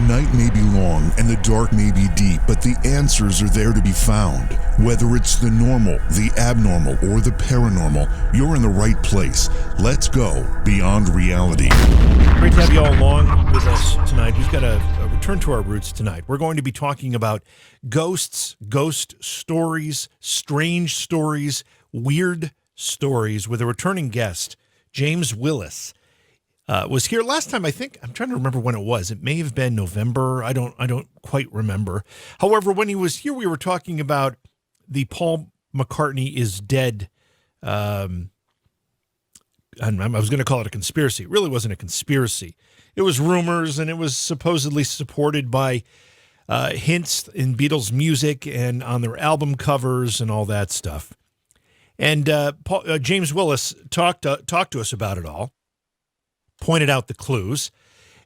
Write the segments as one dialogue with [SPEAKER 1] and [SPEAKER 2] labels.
[SPEAKER 1] night may be long and the dark may be deep, but the answers are there to be found. Whether it's the normal, the abnormal, or the paranormal, you're in the right place. Let's go beyond reality.
[SPEAKER 2] Great to have you all along with us tonight. We've got a return to our roots tonight. We're going to be talking about ghosts, ghost stories, strange stories, weird stories with a returning guest, James Willis. Was here last time. I think I'm trying to remember when it was. It may have been November. I don't quite remember. However, when he was here, we were talking about the Paul McCartney is dead. I was going to call it a conspiracy. It really wasn't a conspiracy. It was rumors, and it was supposedly supported by hints in Beatles music and on their album covers and all that stuff. And James Willis talked to us about it all. Pointed out the clues,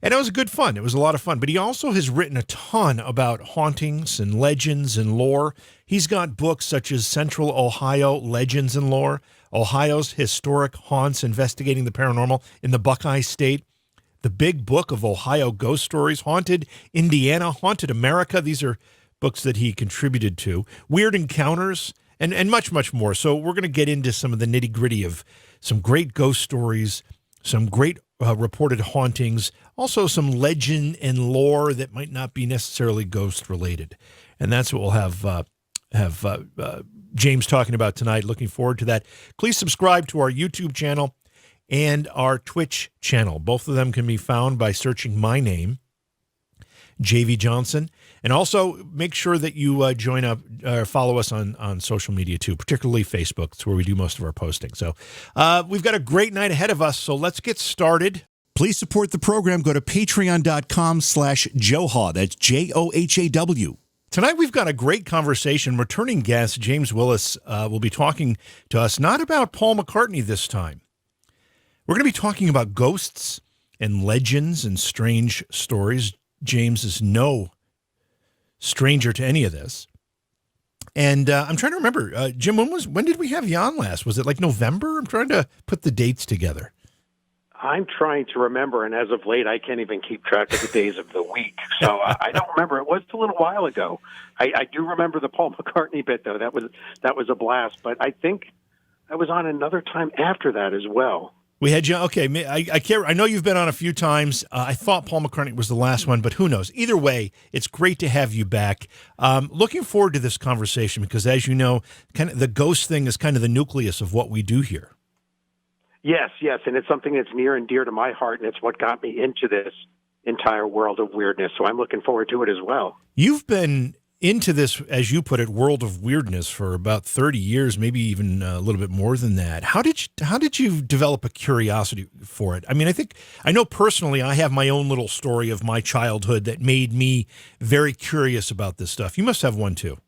[SPEAKER 2] and it was good fun. It was a lot of fun, but he also has written a ton about hauntings and legends and lore. He's got books such as Central Ohio Legends and Lore, Ohio's Historic Haunts Investigating the Paranormal in the Buckeye State, The Big Book of Ohio Ghost Stories, Haunted Indiana, Haunted America. These are books that he contributed to. Weird Encounters, and much, much more. So we're going to get into some of the nitty-gritty of some great ghost stories, some great reported hauntings, also some legend and lore that might not be necessarily ghost related. And that's what we'll have James talking about tonight. Looking forward to that. Please subscribe to our YouTube channel and our Twitch channel. Both of them can be found by searching my name, JV Johnson. And also make sure that you join up or follow us on social media too, particularly Facebook. It's where we do most of our posting. So we've got a great night ahead of us. So let's get started.
[SPEAKER 3] Please support the program. Go to patreon.com/Johaw. That's JOHAW.
[SPEAKER 2] Tonight we've got a great conversation. Returning guest James Willis will be talking to us, not about Paul McCartney this time. We're going to be talking about ghosts and legends and strange stories. James is no stranger to any of this. And I'm trying to remember, Jim, when did we have you on last? Was it like November? I'm trying to put the dates together.
[SPEAKER 4] I'm trying to remember, and as of late, I can't even keep track of the days of the week. So I don't remember. It was a little while ago. I do remember the Paul McCartney bit, though. That was a blast. But I think I was on another time after that as well.
[SPEAKER 2] We had you. Okay, I can't. I know you've been on a few times. I thought Paul McCartney was the last one, but who knows? Either way, it's great to have you back. Looking forward to this conversation because, as you know, kind of the ghost thing is kind of the nucleus of what we do here.
[SPEAKER 4] Yes, and it's something that's near and dear to my heart, and it's what got me into this entire world of weirdness. So I'm looking forward to it as well.
[SPEAKER 2] You've been into this, as you put it, world of weirdness for about 30 years, maybe even a little bit more than that. How did you develop a curiosity for it? I mean, I know personally I have my own little story of my childhood that made me very curious about this stuff. You must have one too.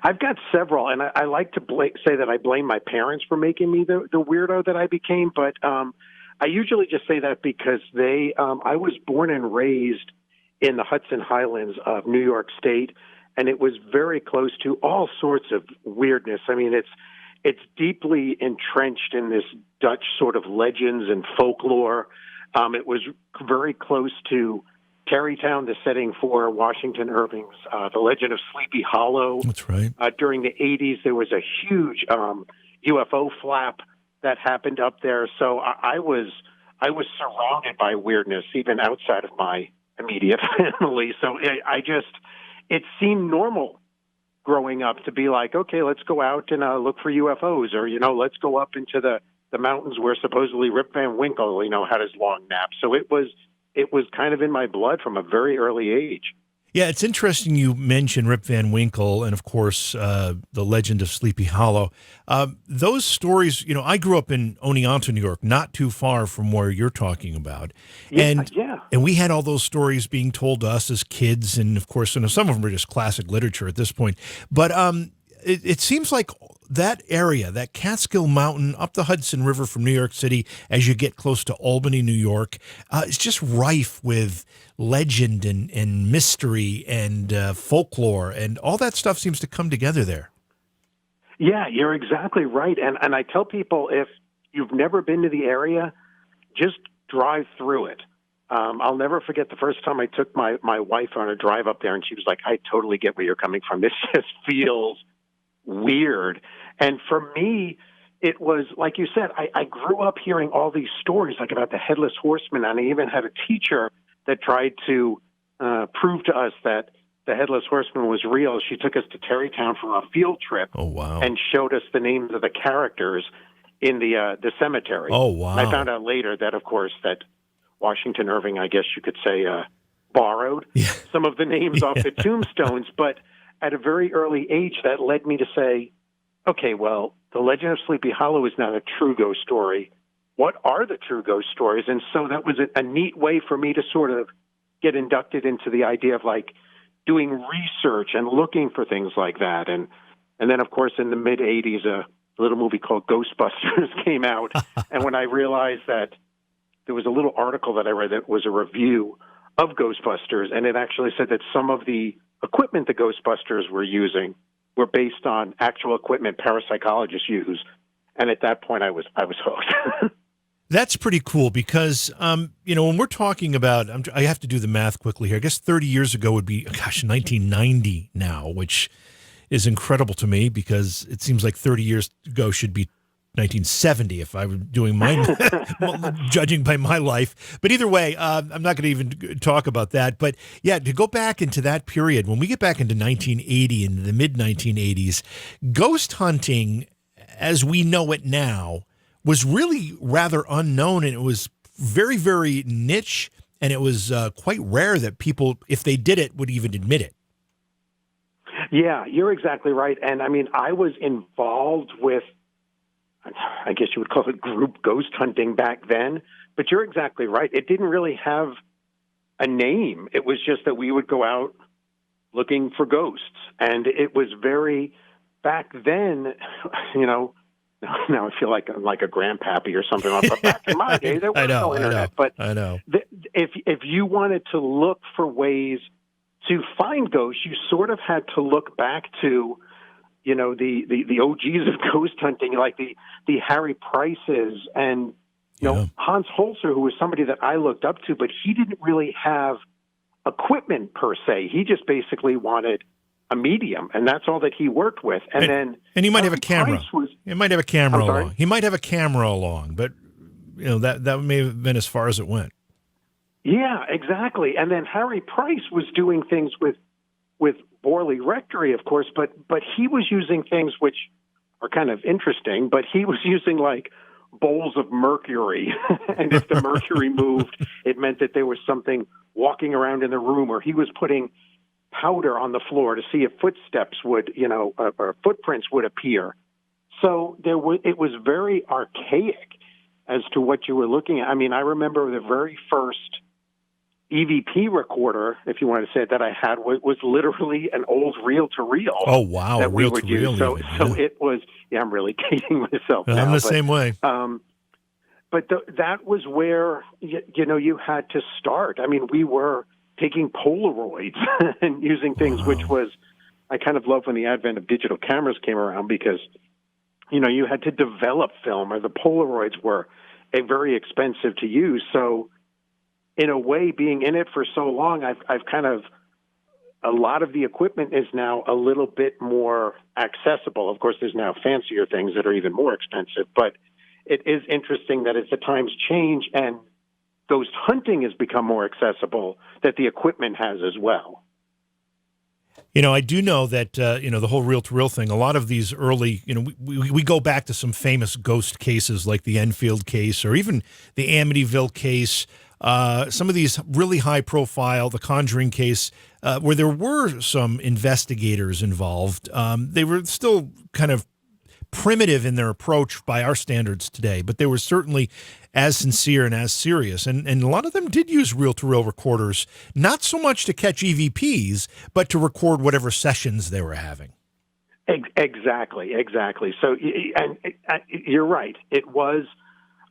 [SPEAKER 4] I've got several, and I like to say that I blame my parents for making me the weirdo that I became, but I usually just say that because I was born and raised in the Hudson Highlands of New York State, and it was very close to all sorts of weirdness. I mean, it's deeply entrenched in this Dutch sort of legends and folklore. It was very close to Tarrytown, the setting for Washington Irving's The Legend of Sleepy Hollow.
[SPEAKER 2] That's right.
[SPEAKER 4] During the 80s, there was a huge UFO flap that happened up there. So I was surrounded by weirdness, even outside of my immediate family. So it seemed normal growing up to be like, okay, let's go out and look for UFOs, or, let's go up into the mountains where supposedly Rip Van Winkle, had his long nap. So it was kind of in my blood from a very early age.
[SPEAKER 2] Yeah, it's interesting you mentioned Rip Van Winkle and, of course, the Legend of Sleepy Hollow. Those stories, I grew up in Oneonta, New York, not too far from where you're talking about. And we had all those stories being told to us as kids. And, of course, some of them are just classic literature at this point. But it seems like that area, that Catskill Mountain up the Hudson River from New York City, as you get close to Albany, New York, is just rife with legend and mystery and folklore, and all that stuff seems to come together there.
[SPEAKER 4] Yeah, you're exactly right. And I tell people, if you've never been to the area, just drive through it. I'll never forget the first time I took my wife on a drive up there, and she was like, I totally get where you're coming from. This just feels weird. And for me, it was, like you said, I grew up hearing all these stories, like about the Headless Horseman, and I even had a teacher that tried to prove to us that the Headless Horseman was real. She took us to Terrytown for a field trip.
[SPEAKER 2] Oh, wow.
[SPEAKER 4] And showed us the names of the characters in the cemetery.
[SPEAKER 2] Oh, wow.
[SPEAKER 4] And I found out later that, of course, that Washington Irving, I guess you could say, borrowed some of the names off the tombstones. But at a very early age, that led me to say, okay, well, the Legend of Sleepy Hollow is not a true ghost story. What are the true ghost stories? And so that was a neat way for me to sort of get inducted into the idea of, like, doing research and looking for things like that. And then, of course, in the mid-'80s, a little movie called Ghostbusters came out. And when I realized that there was a little article that I read that was a review of Ghostbusters, and it actually said that some of the equipment the Ghostbusters were using were based on actual equipment parapsychologists use. And at that point, I was hooked.
[SPEAKER 2] That's pretty cool because, when we're talking about, I have to do the math quickly here. I guess 30 years ago would be, 1990 now, which is incredible to me because it seems like 30 years ago should be 1970 if I were doing my judging by my life. But either way, I'm not going to even talk about that. But yeah, to go back into that period, when we get back into 1980 and the mid 1980s, ghost hunting as we know it now was really rather unknown, and it was very, very niche, and it was quite rare that people, if they did it, would even admit it.
[SPEAKER 4] Yeah, you're exactly right. And I mean, I was involved with, I guess you would call it group ghost hunting back then, but you're exactly right. It didn't really have a name. It was just that we would go out looking for ghosts. And it was very, back then, now I feel like I'm like a grandpappy or something. But back in my day, there was no internet. But
[SPEAKER 2] I know.
[SPEAKER 4] If you wanted to look for ways to find ghosts, you sort of had to look back to, the OGs of ghost hunting, like the Harry Prices and Hans Holzer, who was somebody that I looked up to, but he didn't really have equipment per se. He just basically wanted a medium, and that's all that he worked with. And
[SPEAKER 2] he might have a camera. He might have a camera along. He might have a camera along, but that may have been as far as it went.
[SPEAKER 4] Yeah, exactly. And then Harry Price was doing things with Borley Rectory, of course, but he was using things which are kind of interesting, but he was using like bowls of mercury. And if the mercury moved, it meant that there was something walking around in the room, or he was putting powder on the floor to see if footsteps would, or footprints would appear. So it was very archaic as to what you were looking at. I mean, I remember the very first EVP recorder, if you want to say it, that I had was literally an old reel-to-reel.
[SPEAKER 2] Oh, wow.
[SPEAKER 4] That we would use. So it was, I'm really dating myself now.
[SPEAKER 2] I'm the same way.
[SPEAKER 4] But that was where, you had to start. I mean, we were taking Polaroids and using things, which was, I kind of love when the advent of digital cameras came around because, you had to develop film, or the Polaroids were very expensive to use. So in a way, being in it for so long, I've kind of, a lot of the equipment is now a little bit more accessible. Of course, there's now fancier things that are even more expensive, but it is interesting that as the times change and ghost hunting has become more accessible, that the equipment has as well.
[SPEAKER 2] I do know that, the whole reel-to-reel thing, a lot of these early, we go back to some famous ghost cases like the Enfield case or even the Amityville case, some of these really high-profile, the Conjuring case, where there were some investigators involved. They were still kind of primitive in their approach by our standards today, but they were certainly as sincere and as serious. And a lot of them did use reel-to-reel recorders, not so much to catch EVPs, but to record whatever sessions they were having.
[SPEAKER 4] Exactly. So, and you're right. It was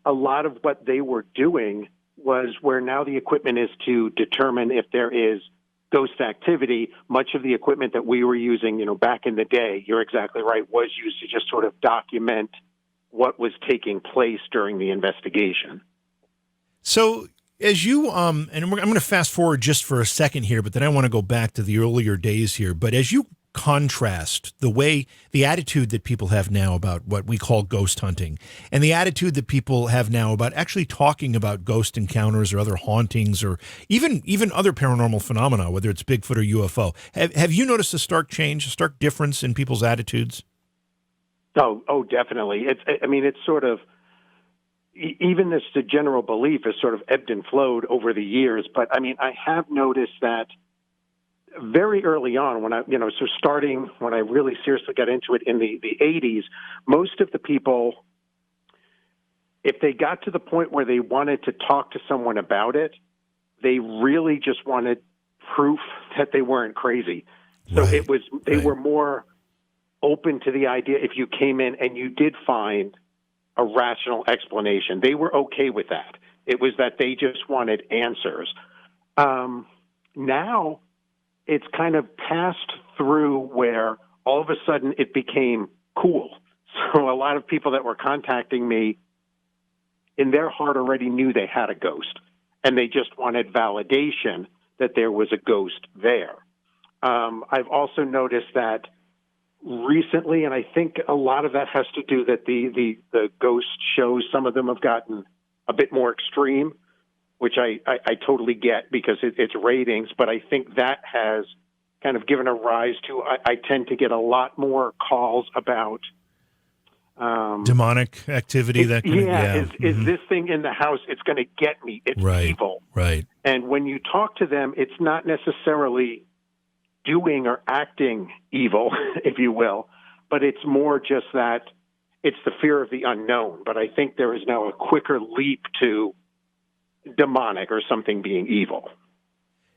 [SPEAKER 4] a lot of what they were doing was where now the equipment is to determine if there is ghost activity. Much of the equipment that we were using, back in the day, you're exactly right, was used to just sort of document what was taking place during the investigation.
[SPEAKER 2] So as you and I'm going to fast forward just for a second here, but then I want to go back to the earlier days here. But as you contrast the attitude that people have now about what we call ghost hunting and the attitude that people have now about actually talking about ghost encounters or other hauntings or even other paranormal phenomena, whether it's Bigfoot or UFO, have you noticed a stark change, a stark difference in people's attitudes?
[SPEAKER 4] Oh, definitely. It's sort of, even the general belief has sort of ebbed and flowed over the years. But I have noticed that very early on, starting when I really seriously got into it in the 80s, most of the people, if they got to the point where they wanted to talk to someone about it, they really just wanted proof that they weren't crazy. So
[SPEAKER 2] Right.
[SPEAKER 4] They were more open to the idea if you came in and you did find a rational explanation. They were okay with that. It was that they just wanted answers. Now, it's kind of passed through where all of a sudden it became cool. So a lot of people that were contacting me in their heart already knew they had a ghost, and they just wanted validation that there was a ghost there. I've also noticed that recently, and I think a lot of that has to do that the ghost shows, some of them have gotten a bit more extreme, which I totally get because it's ratings, but I think that has kind of given a rise to, I tend to get a lot more calls about
[SPEAKER 2] demonic activity.
[SPEAKER 4] Is this thing in the house? It's going to get me. It's evil.
[SPEAKER 2] Right.
[SPEAKER 4] And when you talk to them, it's not necessarily doing or acting evil, if you will, but it's more just that it's the fear of the unknown. But I think there is now a quicker leap to demonic or something being evil.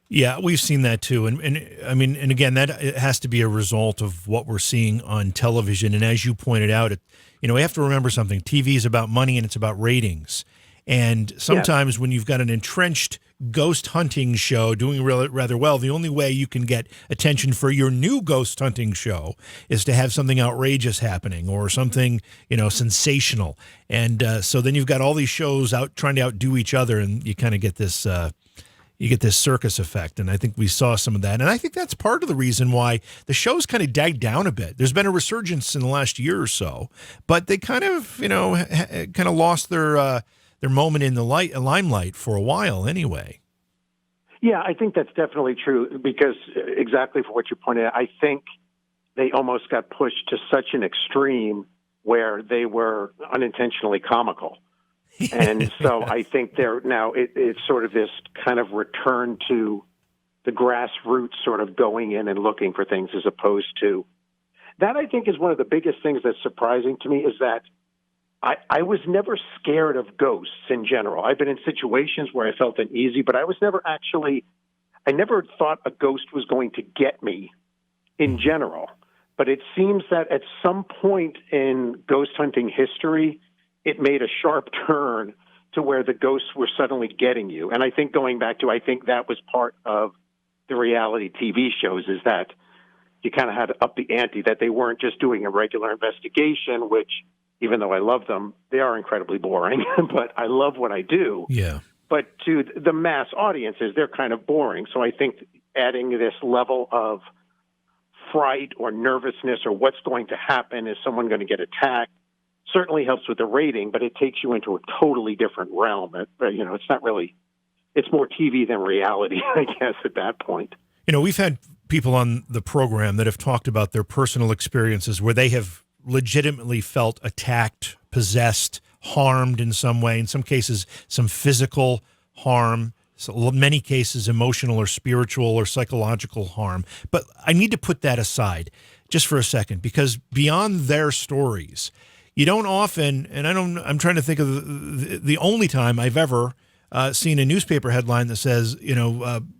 [SPEAKER 2] Yeah, we've seen that too. And again, that has to be a result of what we're seeing on television. And as you pointed out, we have to remember something. TV is about money and it's about ratings. And sometimes when you've got an entrenched ghost hunting show doing rather well, the only way you can get attention for your new ghost hunting show is to have something outrageous happening or something, sensational. And so then you've got all these shows out trying to outdo each other, and you kind of get this circus effect. And I think we saw some of that. And I think that's part of the reason why the show's kind of died down a bit. There's been a resurgence in the last year or so, but they kind of, lost their moment in the limelight for a while anyway.
[SPEAKER 4] Yeah, I think that's definitely true because exactly for what you pointed out, I think they almost got pushed to such an extreme where they were unintentionally comical. And so I think it's sort of this kind of return to the grassroots sort of going in and looking for things as opposed to that. I think is one of the biggest things that's surprising to me is that I was never scared of ghosts in general. I've been in situations where I felt uneasy, but I never thought a ghost was going to get me in general. But it seems that at some point in ghost hunting history, it made a sharp turn to where the ghosts were suddenly getting you. And I think I think that was part of the reality TV shows is that you kind of had to up the ante, that they weren't just doing a regular investigation, which even though I love them, they are incredibly boring, but I love what I do.
[SPEAKER 2] Yeah.
[SPEAKER 4] But to the mass audiences, they're kind of boring. So I think adding this level of fright or nervousness or what's going to happen, is someone going to get attacked, certainly helps with the rating, but it takes you into a totally different realm. It's not really, it's more TV than reality, I guess, at that point.
[SPEAKER 2] We've had people on the program that have talked about their personal experiences where they have legitimately felt attacked, possessed, harmed in some way, in some cases, some physical harm, so in many cases, emotional or spiritual or psychological harm. But I need to put that aside just for a second, because beyond their stories, you don't often, and I'm trying to think of the only time I've ever seen a newspaper headline that says,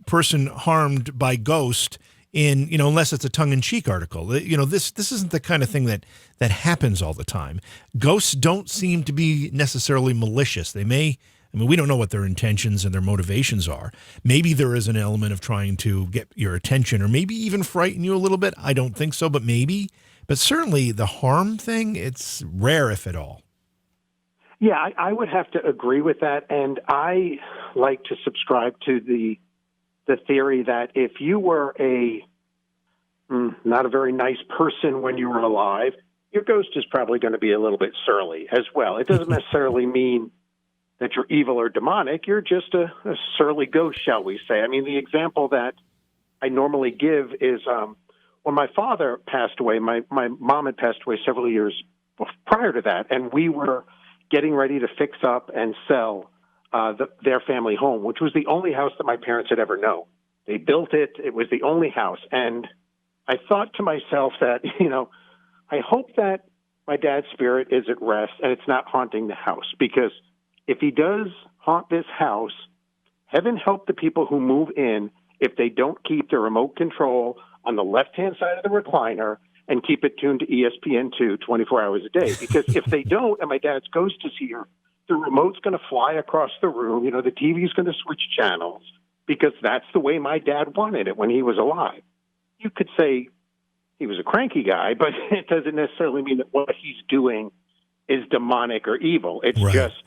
[SPEAKER 2] person harmed by ghost in, unless it's a tongue-in-cheek article. This isn't the kind of thing that happens all the time. Ghosts don't seem to be necessarily malicious. They may, we don't know what their intentions and their motivations are. Maybe there is an element of trying to get your attention or maybe even frighten you a little bit. I don't think so, but maybe. But certainly the harm thing, it's rare, if at all.
[SPEAKER 4] Yeah, I would have to agree with that. And I like to subscribe to the theory that if you were not a very nice person when you were alive, your ghost is probably going to be a little bit surly as well. It doesn't necessarily mean that you're evil or demonic. You're just a surly ghost, shall we say. I mean, the example that I normally give is when my father passed away, my mom had passed away several years prior to that, and we were getting ready to fix up and sell their family home, which was the only house that my parents had ever known. They built it. It was the only house. And I thought to myself that, I hope that my dad's spirit is at rest and it's not haunting the house, because if he does haunt this house, heaven help the people who move in if they don't keep the remote control on the left-hand side of the recliner and keep it tuned to ESPN2 24 hours a day. Because if they don't, and my dad's ghost is here, the remote's going to fly across the room. The TV's going to switch channels, because that's the way my dad wanted it when he was alive. You could say he was a cranky guy, but it doesn't necessarily mean that what he's doing is demonic or evil. It's just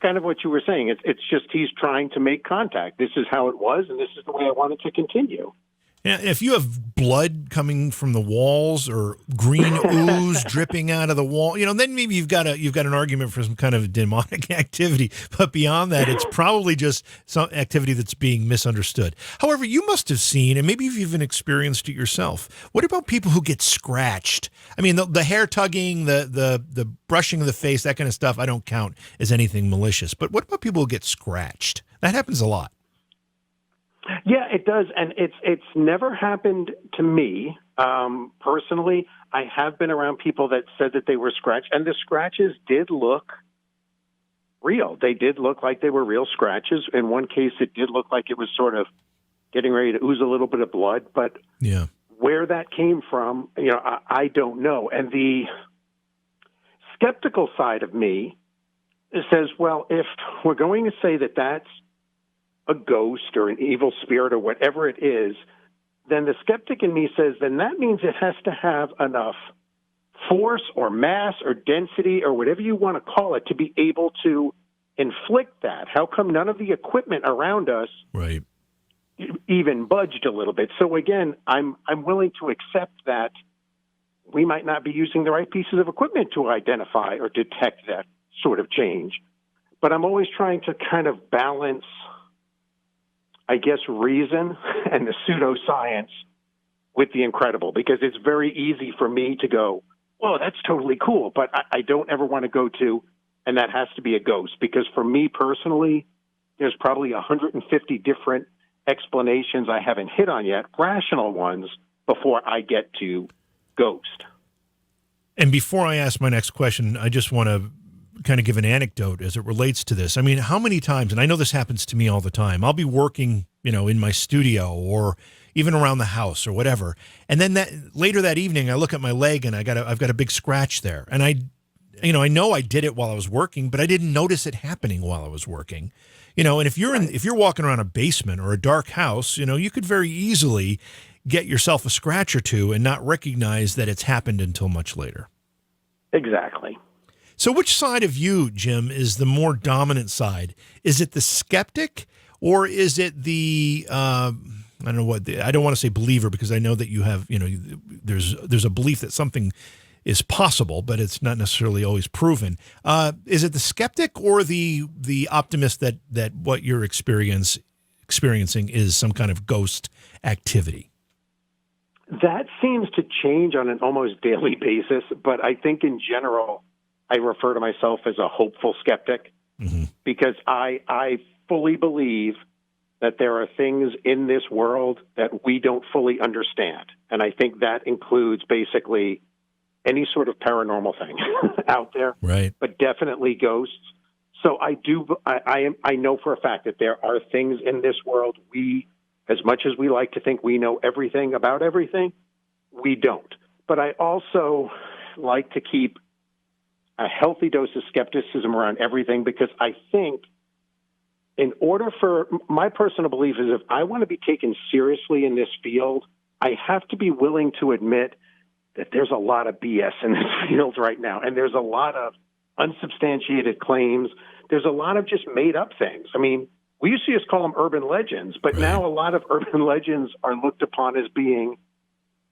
[SPEAKER 4] kind of what you were saying. It's just he's trying to make contact. This is how it was, and this is the way I want it to continue.
[SPEAKER 2] Yeah, if you have blood coming from the walls or green ooze dripping out of the wall, then maybe you've got an argument for some kind of demonic activity. But beyond that, it's probably just some activity that's being misunderstood. However, you must have seen, and maybe you've even experienced it yourself. What about people who get scratched? I mean, the hair tugging, the brushing of the face, that kind of stuff, I don't count as anything malicious. But what about people who get scratched? That happens a lot.
[SPEAKER 4] Yeah, it does, and it's never happened to me personally. I have been around people that said that they were scratched, and the scratches did look real. They did look like they were real scratches. In one case, it did look like it was sort of getting ready to ooze a little bit of blood, but where that came from, I don't know. And the skeptical side of me says, well, if we're going to say that that's a ghost or an evil spirit or whatever it is, then the skeptic in me says, then that means it has to have enough force or mass or density or whatever you want to call it to be able to inflict that. How come none of the equipment around us even budged a little bit? So again, I'm willing to accept that we might not be using the right pieces of equipment to identify or detect that sort of change. But I'm always trying to kind of balance, I guess, reason and the pseudoscience with the incredible, because it's very easy for me to go, well, that's totally cool, but I don't ever want to go to, and that has to be a ghost, because for me personally, there's probably 150 different explanations I haven't hit on yet, rational ones, before I get to ghost.
[SPEAKER 2] And before I ask my next question, I just want to kind of give an anecdote as it relates to this. I mean, how many times, and I know this happens to me all the time, I'll be working, in my studio or even around the house or whatever. And then later that evening, I look at my leg and I've got a big scratch there. And I know I did it while I was working, but I didn't notice it happening while I was working. And if you're walking around a basement or a dark house, you could very easily get yourself a scratch or two and not recognize that it's happened until much later.
[SPEAKER 4] Exactly.
[SPEAKER 2] So which side of you, Jim, is the more dominant side? Is it the skeptic, or is it the, I don't want to say believer, because I know that you have, there's a belief that something is possible, but it's not necessarily always proven. Is it the skeptic or the optimist that what you're experiencing is some kind of ghost activity?
[SPEAKER 4] That seems to change on an almost daily basis, but I think in general, I refer to myself as a hopeful skeptic, because I fully believe that there are things in this world that we don't fully understand. And I think that includes basically any sort of paranormal thing out there,
[SPEAKER 2] right? But
[SPEAKER 4] definitely ghosts. So I know for a fact that there are things in this world as much as we like to think we know everything about everything, we don't. But I also like to keep a healthy dose of skepticism around everything, because I think in order for my personal belief is if I want to be taken seriously in this field, I have to be willing to admit that there's a lot of BS in this field right now. And there's a lot of unsubstantiated claims. There's a lot of just made up things. I mean, we used to just call them urban legends, but now a lot of urban legends are looked upon as being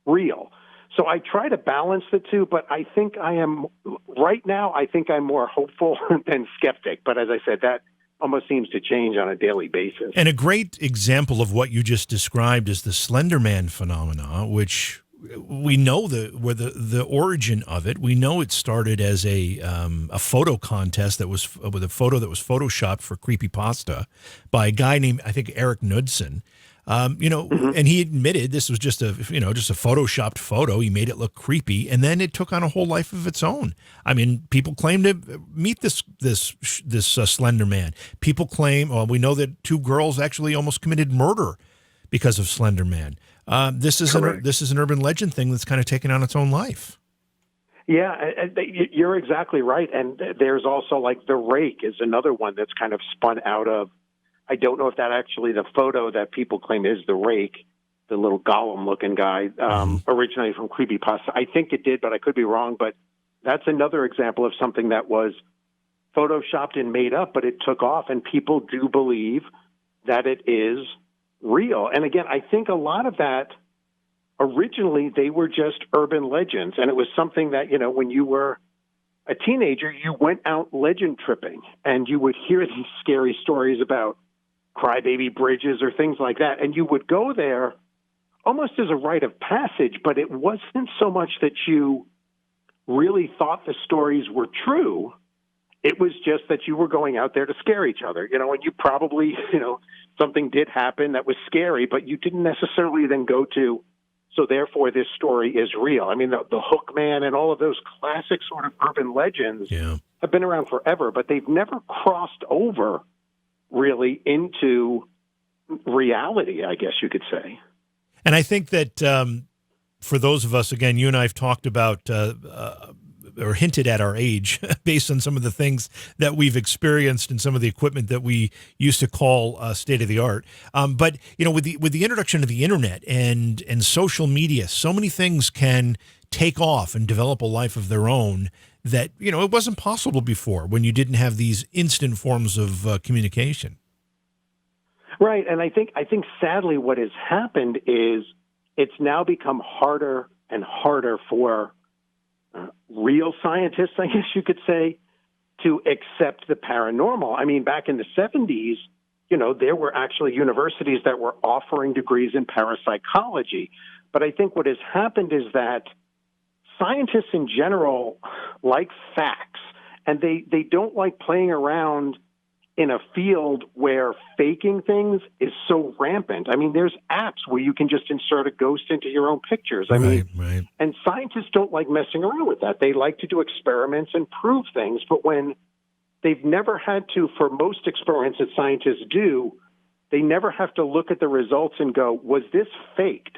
[SPEAKER 4] real. So I try to balance the two, but I think right now I'm more hopeful than skeptic. But as I said, that almost seems to change on a daily basis.
[SPEAKER 2] And a great example of what you just described is the Slender Man phenomena, which we know the origin of it. We know it started as a photo contest that was with a photo that was photoshopped for creepypasta by a guy named, I think, Eric Knudsen. And he admitted this was just a photoshopped photo. He made it look creepy, and then it took on a whole life of its own. I mean, people claim to meet this Slender Man. People claim, we know that 2 girls actually almost committed murder because of Slender Man. This is an urban legend thing that's kind of taken on its own life.
[SPEAKER 4] Yeah, you're exactly right. And there's also like the Rake is another one that's kind of spun out of. I don't know if that actually the photo that people claim is the Rake, the little golem-looking guy, originated from creepypasta. I think it did, but I could be wrong. But that's another example of something that was photoshopped and made up, but it took off, and people do believe that it is real. And again, I think a lot of that, originally, they were just urban legends, and it was something that, when you were a teenager, you went out legend tripping, and you would hear these scary stories about Crybaby bridges or things like that. And you would go there almost as a rite of passage, but it wasn't so much that you really thought the stories were true. It was just that you were going out there to scare each other, and you probably, something did happen that was scary, but you didn't necessarily then go to, so therefore this story is real. I mean, the Hook Man and all of those classic sort of urban legends have been around forever, but they've never crossed over really into reality, I guess you could say.
[SPEAKER 2] And I think that for those of us, again, you and I have talked about or hinted at our age based on some of the things that we've experienced and some of the equipment that we used to call state of the art. But with the introduction of the internet and social media, so many things can take off and develop a life of their own that, it wasn't possible before when you didn't have these instant forms of communication.
[SPEAKER 4] Right. And I think sadly what has happened is it's now become harder and harder for real scientists, I guess you could say, to accept the paranormal. I mean, back in the 70s, there were actually universities that were offering degrees in parapsychology. But I think what has happened is that scientists in general like facts, and they don't like playing around in a field where faking things is so rampant. I mean, there's apps where you can just insert a ghost into your own pictures.
[SPEAKER 2] Right.
[SPEAKER 4] And scientists don't like messing around with that. They like to do experiments and prove things, but when they've never had to, for most experiments that scientists do, they never have to look at the results and go, was this faked?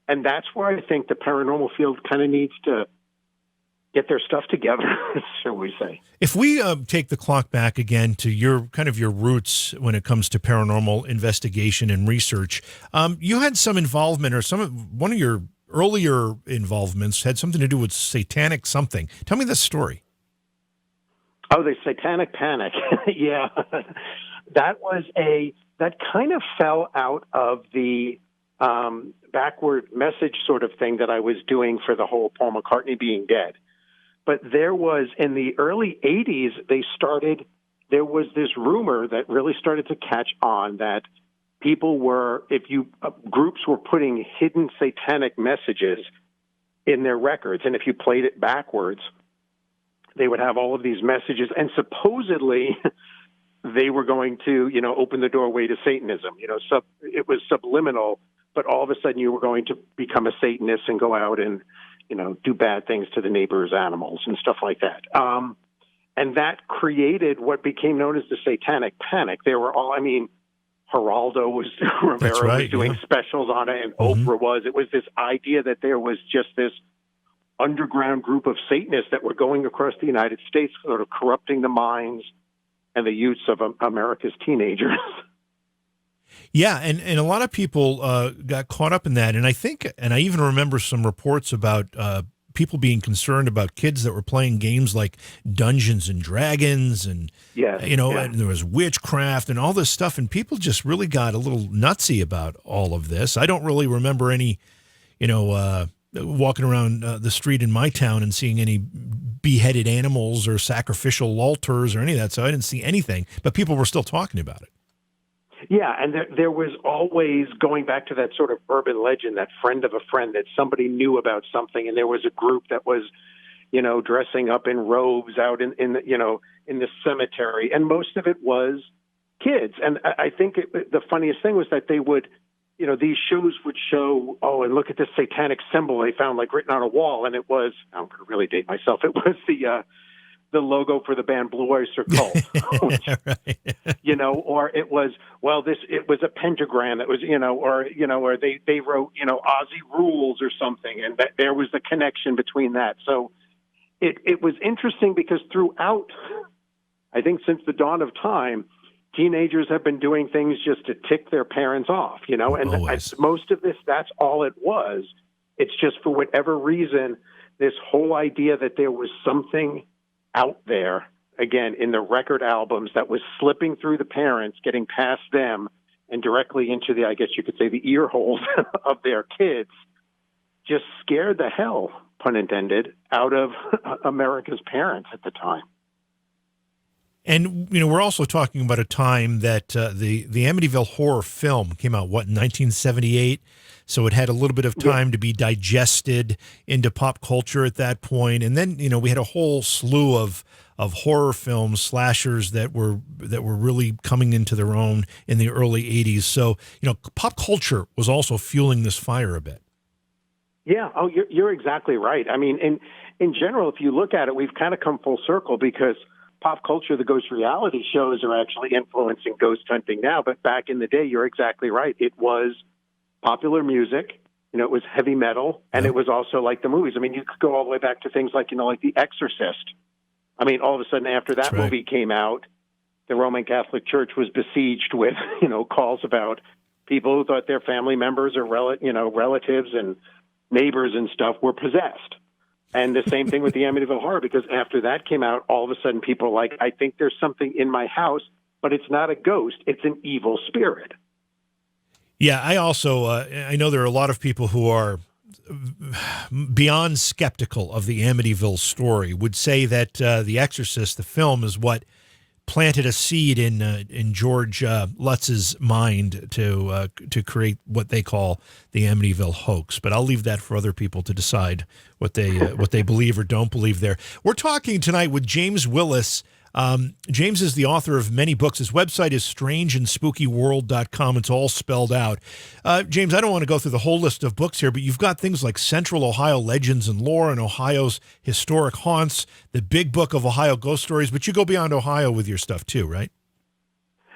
[SPEAKER 4] And that's where I think the paranormal field kind of needs to get their stuff together, shall we say.
[SPEAKER 2] If we take the clock back again to your roots when it comes to paranormal investigation and research, you had some involvement, or one of your earlier involvements had something to do with satanic something. Tell me this story.
[SPEAKER 4] Oh, the satanic panic. Yeah. That kind of fell out of the backward message sort of thing that I was doing for the whole Paul McCartney being dead. But there was, in the early 80s, there was this rumor that really started to catch on that groups were putting hidden satanic messages in their records. And if you played it backwards, they would have all of these messages. And supposedly they were going to, open the doorway to Satanism. It was subliminal, but all of a sudden you were going to become a Satanist and go out and, do bad things to the neighbor's animals and stuff like that. And that created what became known as the satanic panic. They were all, Geraldo Rivera was doing specials on it, and Oprah was. It was this idea that there was just this underground group of Satanists that were going across the United States, sort of corrupting the minds and the youths of America's teenagers.
[SPEAKER 2] Yeah, and a lot of people got caught up in that. And I even remember some reports about people being concerned about kids that were playing games like Dungeons and Dragons, and and there was witchcraft and all this stuff, and people just really got a little nutsy about all of this. I don't really remember any, walking around the street in my town and seeing any beheaded animals or sacrificial altars or any of that, so I didn't see anything, but people were still talking about it.
[SPEAKER 4] Yeah, and there was always, going back to that sort of urban legend, that friend of a friend, that somebody knew about something, and there was a group that was, dressing up in robes out in the cemetery, and most of it was kids. And I think the funniest thing was that they would, these shows would show, oh, and look at this satanic symbol they found like written on a wall, and it was, I'm going to really date myself, it was the logo for the band Blue Oyster Cult, which, or it was, it was a pentagram that was, or they wrote, Aussie rules or something. And that there was the connection between that. So it was interesting because throughout, I think since the dawn of time, teenagers have been doing things just to tick their parents off, and most of this, that's all it was. It's just for whatever reason, this whole idea that there was something out there, again, in the record albums that was slipping through the parents, getting past them, and directly into the, I guess you could say, the ear holes of their kids, just scared the hell, pun intended, out of America's parents at the time.
[SPEAKER 2] And, we're also talking about a time that the Amityville horror film came out, in 1978? So it had a little bit of time to be digested into pop culture at that point. And then, we had a whole slew of horror films, slashers that were really coming into their own in the early 80s. So, pop culture was also fueling this fire a bit.
[SPEAKER 4] Yeah. Oh, you're exactly right. I mean, in general, if you look at it, we've kind of come full circle because pop culture, the ghost reality shows are actually influencing ghost hunting now. But back in the day, you're exactly right. It was popular music, it was heavy metal, and it was also like the movies. I mean, you could go all the way back to things like, like The Exorcist. I mean, all of a sudden after that movie came out, the Roman Catholic Church was besieged with, calls about people who thought their family members or relatives and neighbors and stuff were possessed. And the same thing with the Amityville Horror, because after that came out, all of a sudden people were like, I think there's something in my house, but it's not a ghost, it's an evil spirit.
[SPEAKER 2] Yeah, I also, I know there are a lot of people who are beyond skeptical of the Amityville story, would say that The Exorcist, the film, is what planted a seed in George Lutz's mind to create what they call the Amityville hoax. But I'll leave that for other people to decide what they believe or don't believe there. We're talking tonight with James Willis. James is the author of many books. His website is strangeandspookyworld.com. It's all spelled out. James, I don't want to go through the whole list of books here, but you've got things like Central Ohio Legends and Lore and Ohio's Historic Haunts, the Big Book of Ohio Ghost Stories, but you go beyond Ohio with your stuff too, right?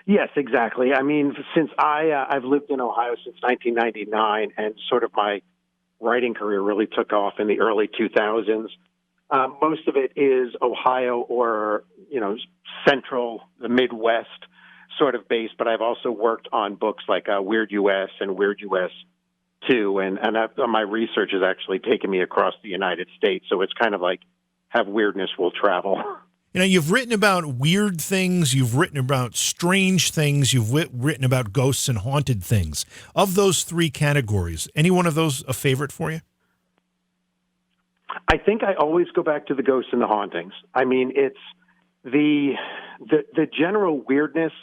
[SPEAKER 4] Yes, exactly. I mean, since I've lived in Ohio since 1999, and sort of my writing career really took off in the early 2000s. Most of it is Ohio or, central, the Midwest sort of base, but I've also worked on books like Weird US and Weird US 2, and my research has actually taken me across the United States, so it's kind of like have weirdness will travel.
[SPEAKER 2] You've written about weird things, you've written about strange things, you've written about ghosts and haunted things. Of those three categories, any one of those a favorite for you?
[SPEAKER 4] I think I always go back to the ghosts and the hauntings. I mean, it's the general weirdness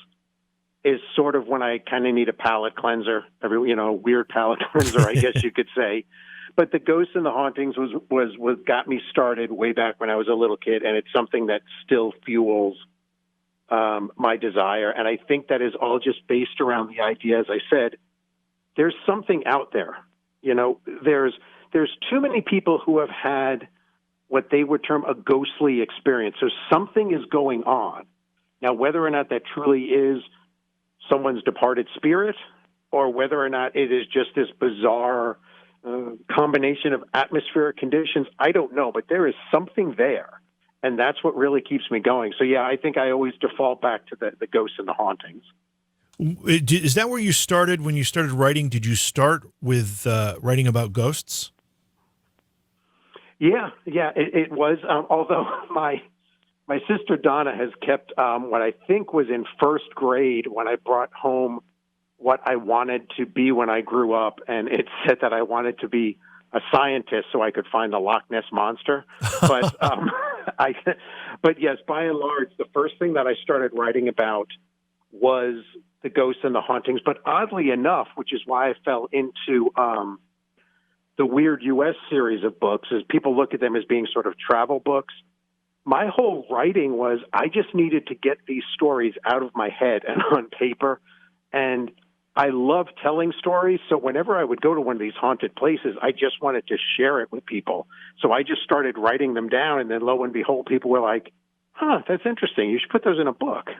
[SPEAKER 4] is sort of when I kind of need a palate cleanser, weird palate cleanser, I guess you could say. But the ghosts and the hauntings was got me started way back when I was a little kid, and it's something that still fuels my desire. And I think that is all just based around the idea, as I said, there's something out there. There's too many people who have had what they would term a ghostly experience. So something is going on. Now, whether or not that truly is someone's departed spirit, or whether or not it is just this bizarre combination of atmospheric conditions, I don't know. But there is something there, and that's what really keeps me going. So, yeah, I think I always default back to the ghosts and the hauntings.
[SPEAKER 2] Is that where you started when you started writing? Did you start with writing about ghosts?
[SPEAKER 4] Yeah, it was. Although my sister Donna has kept what I think was in first grade when I brought home what I wanted to be when I grew up, and it said that I wanted to be a scientist so I could find the Loch Ness monster. But but yes, by and large, the first thing that I started writing about was the ghosts and the hauntings. But oddly enough, which is why I fell into the Weird U.S. series of books, is people look at them as being sort of travel books. My whole writing was I just needed to get these stories out of my head and on paper. And I love telling stories. So whenever I would go to one of these haunted places, I just wanted to share it with people. So I just started writing them down. And then lo and behold, people were like, that's interesting. You should put those in a book.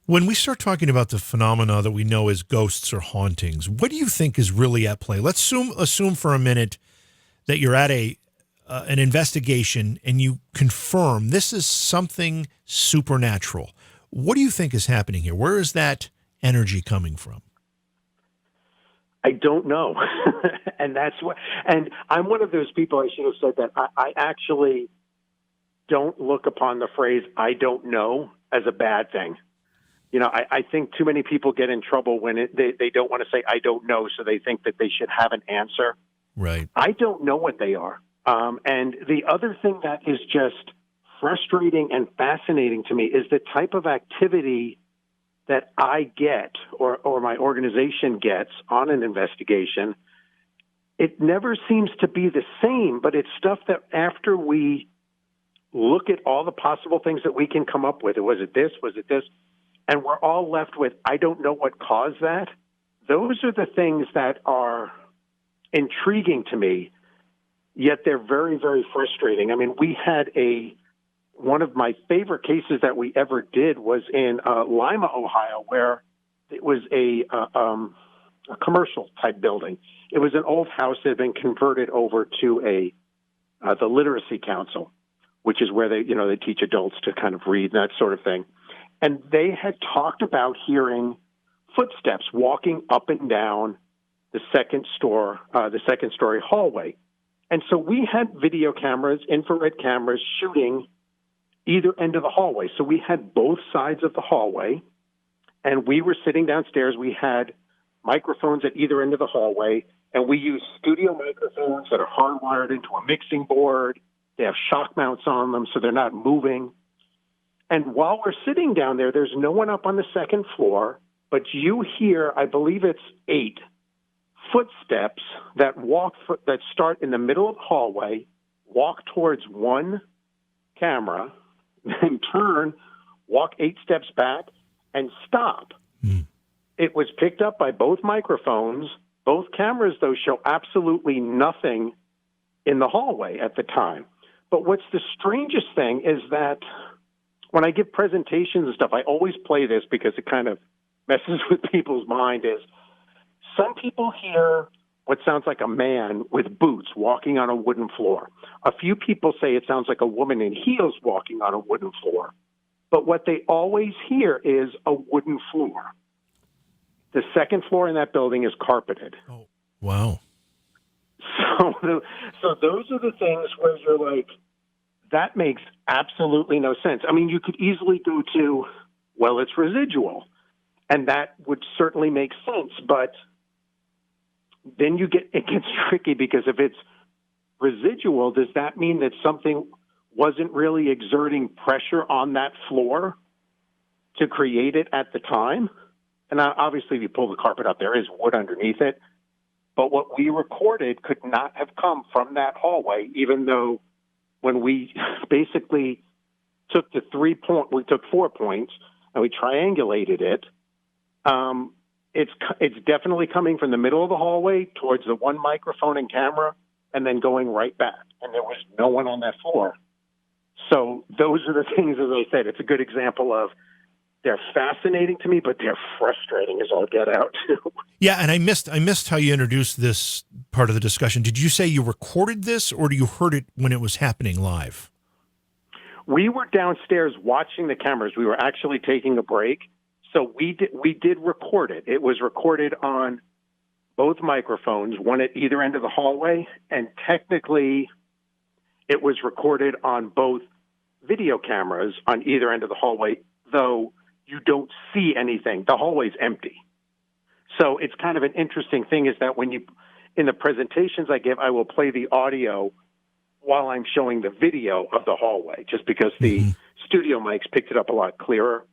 [SPEAKER 2] When we start talking about the phenomena that we know as ghosts or hauntings, what do you think is really at play? Let's assume for a minute that you're at an investigation and you confirm this is something supernatural. What do you think is happening here? Where is that energy coming from?
[SPEAKER 4] I don't know. And I'm one of those people, I should have said that. I actually don't look upon the phrase "I don't know" as a bad thing. You know, I think too many people get in trouble when they don't want to say "I don't know," so they think that they should have an answer.
[SPEAKER 2] Right.
[SPEAKER 4] I don't know what they are. And the other thing that is just frustrating and fascinating to me is the type of activity that I get or my organization gets on an investigation. It never seems to be the same, but it's stuff that after we look at all the possible things that we can come up with, was it this? And we're all left with, I don't know what caused that. Those are the things that are intriguing to me, yet they're very, very frustrating. I mean, we had one of my favorite cases that we ever did was in Lima, Ohio, where it was a commercial type building. It was an old house that had been converted over to the Literacy Council, which is where they teach adults to kind of read and that sort of thing. And they had talked about hearing footsteps walking up and down the second story hallway. And so we had video cameras, infrared cameras shooting either end of the hallway. So we had both sides of the hallway, and we were sitting downstairs. We had microphones at either end of the hallway, and we used studio microphones that are hardwired into a mixing board. They have shock mounts on them, so they're not moving. And while we're sitting down there, there's no one up on the second floor, but you hear, I believe it's 8 footsteps that start in the middle of the hallway, walk towards one camera, then turn, walk 8 steps back, and stop. It was picked up by both microphones. Both cameras, though, show absolutely nothing in the hallway at the time. But what's the strangest thing is that when I give presentations and stuff, I always play this because it kind of messes with people's mind, is some people hear what sounds like a man with boots walking on a wooden floor. A few people say it sounds like a woman in heels walking on a wooden floor. But what they always hear is a wooden floor. The second floor in that building is carpeted.
[SPEAKER 2] Oh, wow.
[SPEAKER 4] So those are the things where you're like, that makes absolutely no sense. I mean, you could easily go to, well, it's residual, and that would certainly make sense. But then it gets tricky, because if it's residual, does that mean that something wasn't really exerting pressure on that floor to create it at the time? And obviously, if you pull the carpet up, there is wood underneath it. But what we recorded could not have come from that hallway, even though when we basically took we took 4 points and we triangulated it. It's definitely coming from the middle of the hallway towards the one microphone and camera, and then going right back. And there was no one on that floor. So those are the things, as I said, it's a good example of, they're fascinating to me, but they're frustrating as all get out too.
[SPEAKER 2] Yeah, and I missed how you introduced this part of the discussion. Did you say you recorded this, or you heard it when it was happening live?
[SPEAKER 4] We were downstairs watching the cameras. We were actually taking a break, so we did record it. It was recorded on both microphones, one at either end of the hallway, and technically it was recorded on both video cameras on either end of the hallway, though you don't see anything. The hallway's empty. So it's kind of an interesting thing is that in the presentations I give, I will play the audio while I'm showing the video of the hallway, just because the studio mics picked it up a lot clearer.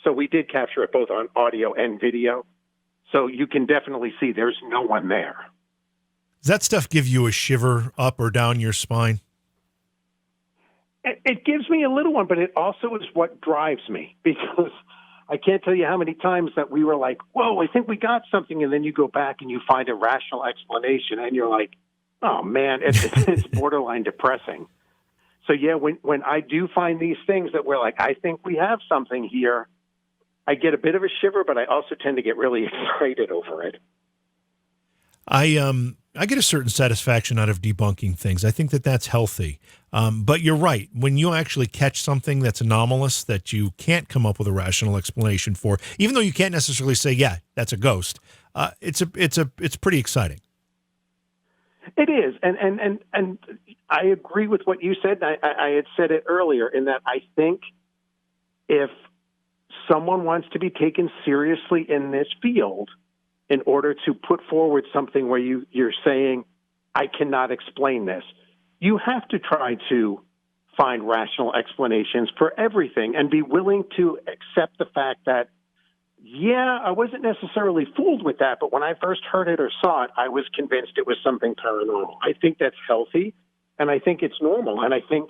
[SPEAKER 4] So we did capture it both on audio and video. So you can definitely see there's no one there.
[SPEAKER 2] Does that stuff give you a shiver up or down your spine?
[SPEAKER 4] It gives me a little one, but it also is what drives me, because I can't tell you how many times that we were like, whoa, I think we got something. And then you go back and you find a rational explanation and you're like, oh man, it's borderline depressing. So yeah, when I do find these things that we're like, I think we have something here, I get a bit of a shiver, but I also tend to get really excited over it.
[SPEAKER 2] I get a certain satisfaction out of debunking things. I think that that's healthy. But you're right. When you actually catch something that's anomalous that you can't come up with a rational explanation for, even though you can't necessarily say, yeah, that's a ghost, it's pretty exciting.
[SPEAKER 4] It is. And I agree with what you said. I had said it earlier in that I think if someone wants to be taken seriously in this field, in order to put forward something where you're saying, I cannot explain this, you have to try to find rational explanations for everything and be willing to accept the fact that, yeah, I wasn't necessarily fooled with that, but when I first heard it or saw it, I was convinced it was something paranormal. I think that's healthy, and I think it's normal, and I think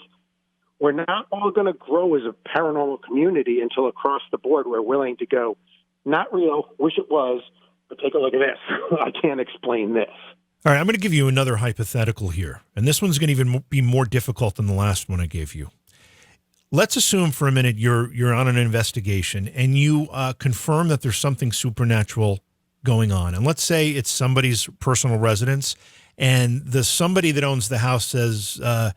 [SPEAKER 4] we're not all going to grow as a paranormal community until across the board we're willing to go, not real, wish it was, but take a look at this. I can't explain this.
[SPEAKER 2] All right, I'm going to give you another hypothetical here, and this one's going to even be more difficult than the last one I gave you. Let's assume for a minute you're on an investigation and you confirm that there's something supernatural going on. And let's say it's somebody's personal residence, and the somebody that owns the house says, I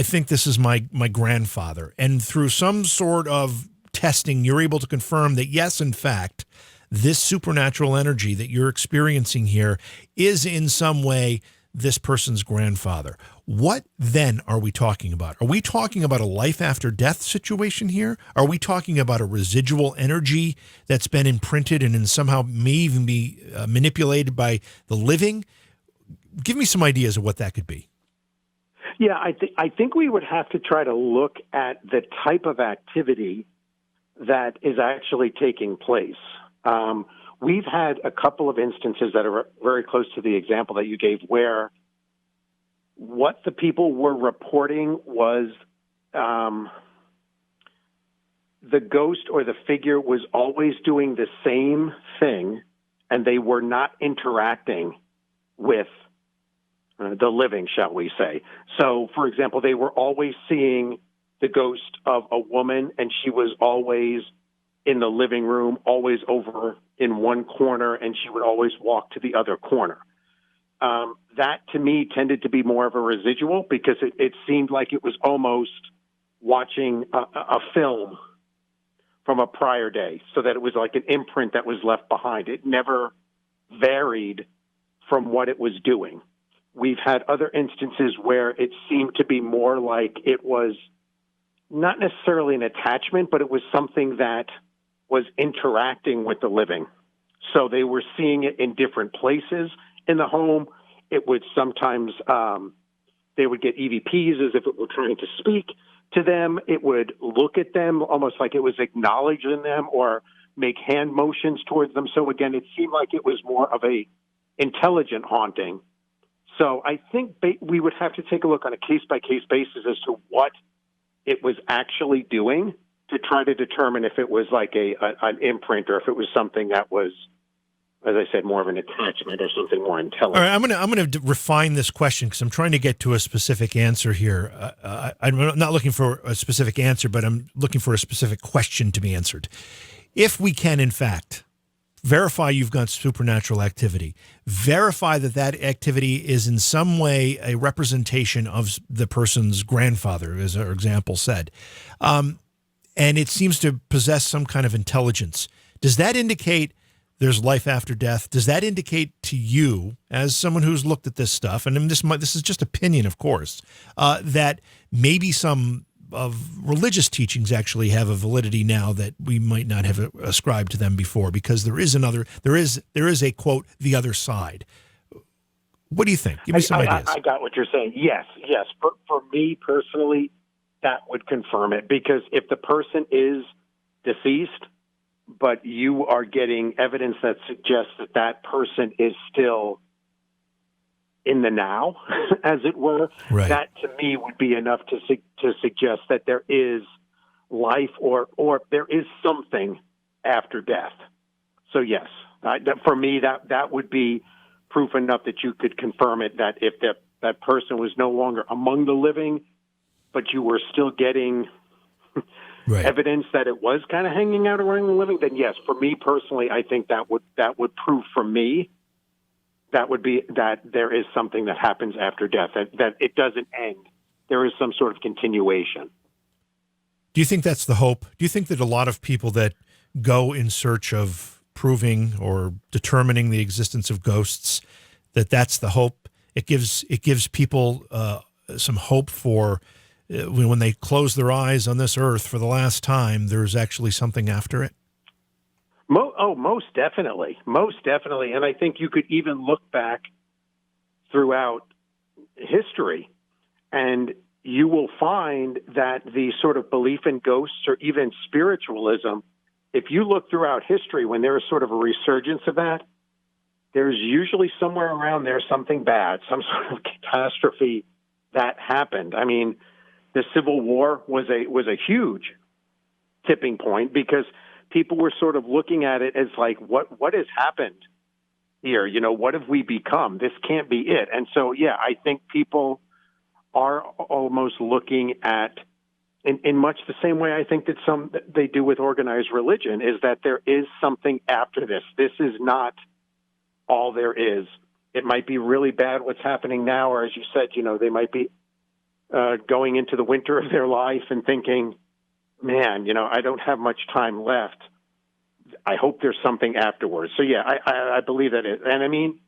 [SPEAKER 2] think this is my grandfather. And through some sort of testing, you're able to confirm that, yes, in fact, this supernatural energy that you're experiencing here is in some way this person's grandfather. What then are we talking about? Are we talking about a life after death situation here? Are we talking about a residual energy that's been imprinted and somehow may even be manipulated by the living? Give me some ideas of what that could be.
[SPEAKER 4] Yeah, I think we would have to try to look at the type of activity that is actually taking place. We've had a couple of instances that are very close to the example that you gave, where what the people were reporting was the ghost or the figure was always doing the same thing, and they were not interacting with the living, shall we say. So, for example, they were always seeing the ghost of a woman, and she was always in the living room, always over in one corner, and she would always walk to the other corner. That, to me, tended to be more of a residual, because it seemed like it was almost watching a film from a prior day, so that it was like an imprint that was left behind. It never varied from what it was doing. We've had other instances where it seemed to be more like it was not necessarily an attachment, but it was something that was interacting with the living. So they were seeing it in different places in the home. It would sometimes, they would get EVPs as if it were trying to speak to them. It would look at them almost like it was acknowledging them or make hand motions towards them. So again, it seemed like it was more of a intelligent haunting. So I think we would have to take a look on a case-by-case basis as to what it was actually doing to try to determine if it was like an imprint or if it was something that was, as I said, more of an attachment or something more intelligent.
[SPEAKER 2] All right, I'm going to refine this question because I'm trying to get to a specific answer here. I'm not looking for a specific answer, but I'm looking for a specific question to be answered. If we can, in fact, verify you've got supernatural activity, verify that activity is in some way a representation of the person's grandfather, as our example said, and it seems to possess some kind of intelligence, does that indicate there's life after death, does that indicate to you, as someone who's looked at this stuff, and this is just opinion, of course, that maybe some of religious teachings actually have a validity now that we might not have ascribed to them before, because there is a quote, the other side. What do you think? Give me some ideas.
[SPEAKER 4] I got what you're saying. Yes. For me personally, that would confirm it, because if the person is deceased, but you are getting evidence that suggests that that person is still in the now, as it were,
[SPEAKER 2] right.
[SPEAKER 4] That to me would be enough to suggest that there is life or there is something after death. So yes, for me, that would be proof enough that you could confirm it, that if that person was no longer among the living, but you were still getting
[SPEAKER 2] right.
[SPEAKER 4] evidence that it was kind of hanging out around the living, then yes, for me personally, I think that would prove for me that would be that there is something that happens after death, that it doesn't end. There is some sort of continuation.
[SPEAKER 2] Do you think that's the hope? Do you think that a lot of people that go in search of proving or determining the existence of ghosts, that's the hope? It gives people some hope for when they close their eyes on this earth for the last time, there's actually something after it?
[SPEAKER 4] Most definitely. And I think you could even look back throughout history, and you will find that the sort of belief in ghosts or even spiritualism, if you look throughout history, when there is sort of a resurgence of that, there's usually somewhere around there something bad, some sort of catastrophe that happened. I mean, the Civil War was a huge tipping point, because people were sort of looking at it as like, what has happened here? What have we become? This can't be it. And so, yeah, I think people are almost looking at, in much the same way I think that they do with organized religion, is that there is something after this. This is not all there is. It might be really bad what's happening now, or as you said, they might be going into the winter of their life and thinking, man, I don't have much time left. I hope there's something afterwards. So, yeah, I believe that it. And, I mean,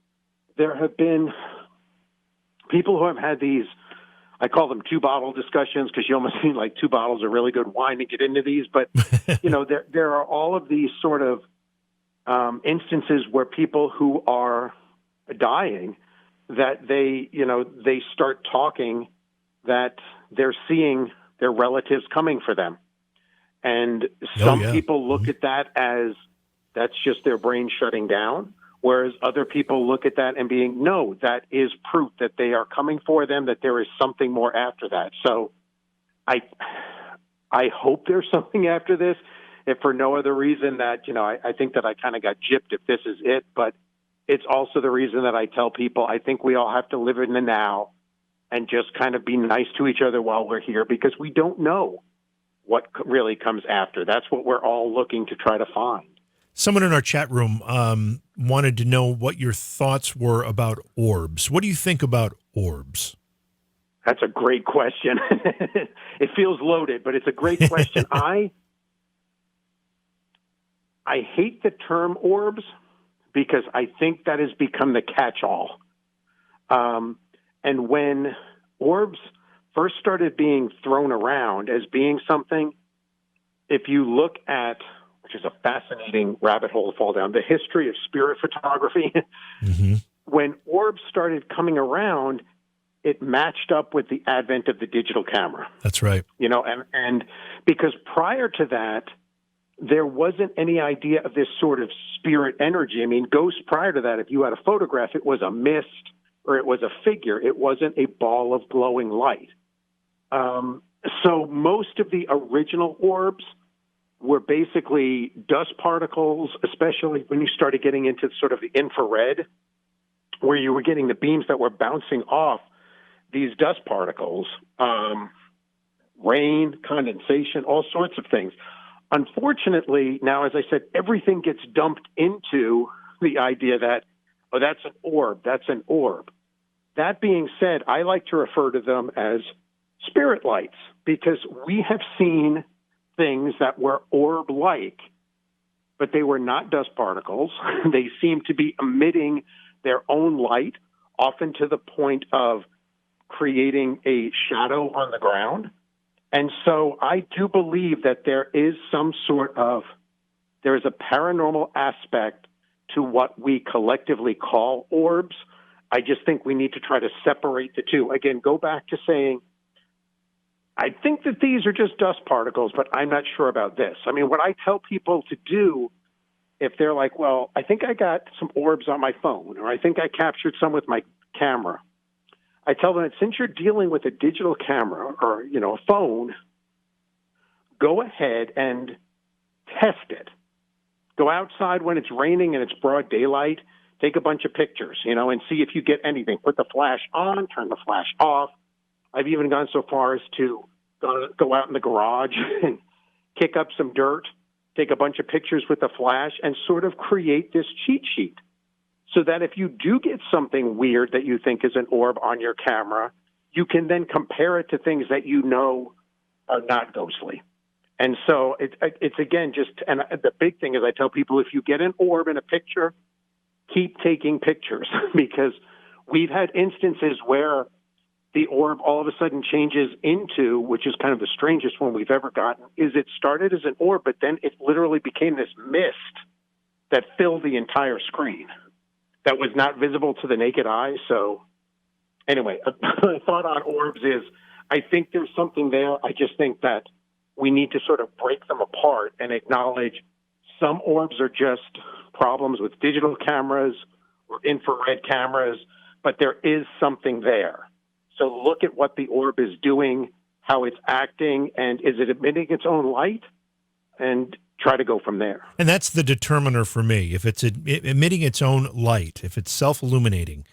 [SPEAKER 4] there have been people who have had these, I call them two-bottle discussions, because you almost need like 2 bottles of really good wine to get into these. But, there are all of these sort of instances where people who are dying, that they start talking that they're seeing their relatives coming for them. And some people look at that as that's just their brain shutting down, whereas other people look at that and being, no, that is proof that they are coming for them, that there is something more after that. So I hope there's something after this, if for no other reason that, I think that I kind of got gypped if this is it, but it's also the reason that I tell people I think we all have to live in the now and just kind of be nice to each other while we're here, because we don't know what really comes after. That's what we're all looking to try to find.
[SPEAKER 2] Someone in our chat room wanted to know what your thoughts were about orbs. What do you think about orbs?
[SPEAKER 4] That's a great question. It feels loaded, but it's a great question. I hate the term orbs, because I think that has become the catch-all. And when orbs first started being thrown around as being something, if you look at, which is a fascinating rabbit hole to fall down, the history of spirit photography,
[SPEAKER 2] mm-hmm.
[SPEAKER 4] When orbs started coming around, it matched up with the advent of the digital camera.
[SPEAKER 2] That's right.
[SPEAKER 4] And because prior to that, there wasn't any idea of this sort of spirit energy. I mean, ghosts prior to that, if you had a photograph, it was a mist or it was a figure. It wasn't a ball of glowing light. So most of the original orbs were basically dust particles, especially when you started getting into sort of the infrared, where you were getting the beams that were bouncing off these dust particles, rain, condensation, all sorts of things. Unfortunately, now, as I said, everything gets dumped into the idea that, oh, that's an orb, that's an orb. That being said, I like to refer to them as spirit lights, because we have seen things that were orb-like but they were not dust particles. They seemed to be emitting their own light, often to the point of creating a shadow on the ground. And so I do believe that there is a paranormal aspect to what we collectively call orbs. I just think we need to try to separate the two. Again, go back to saying, I think that these are just dust particles, but I'm not sure about this. I mean, what I tell people to do, if they're like, well, I think I got some orbs on my phone, or I think I captured some with my camera, I tell them that since you're dealing with a digital camera or, a phone, go ahead and test it. Go outside when it's raining and it's broad daylight, take a bunch of pictures, and see if you get anything. Put the flash on, turn the flash off. I've even gone so far as to go out in the garage and kick up some dirt, take a bunch of pictures with the flash, and sort of create this cheat sheet so that if you do get something weird that you think is an orb on your camera, you can then compare it to things that you know are not ghostly. And so it's again, and the big thing is I tell people, if you get an orb in a picture, keep taking pictures because we've had instances where the orb all of a sudden changes into, which is kind of the strangest one we've ever gotten, is it started as an orb, but then it literally became this mist that filled the entire screen that was not visible to the naked eye. So anyway, my thought on orbs is I think there's something there. I just think that we need to sort of break them apart and acknowledge some orbs are just problems with digital cameras or infrared cameras, but there is something there. So look at what the orb is doing, how it's acting, and is it emitting its own light? And try to go from there.
[SPEAKER 2] And that's the determiner for me. If it's emitting its own light, if it's self-illuminating,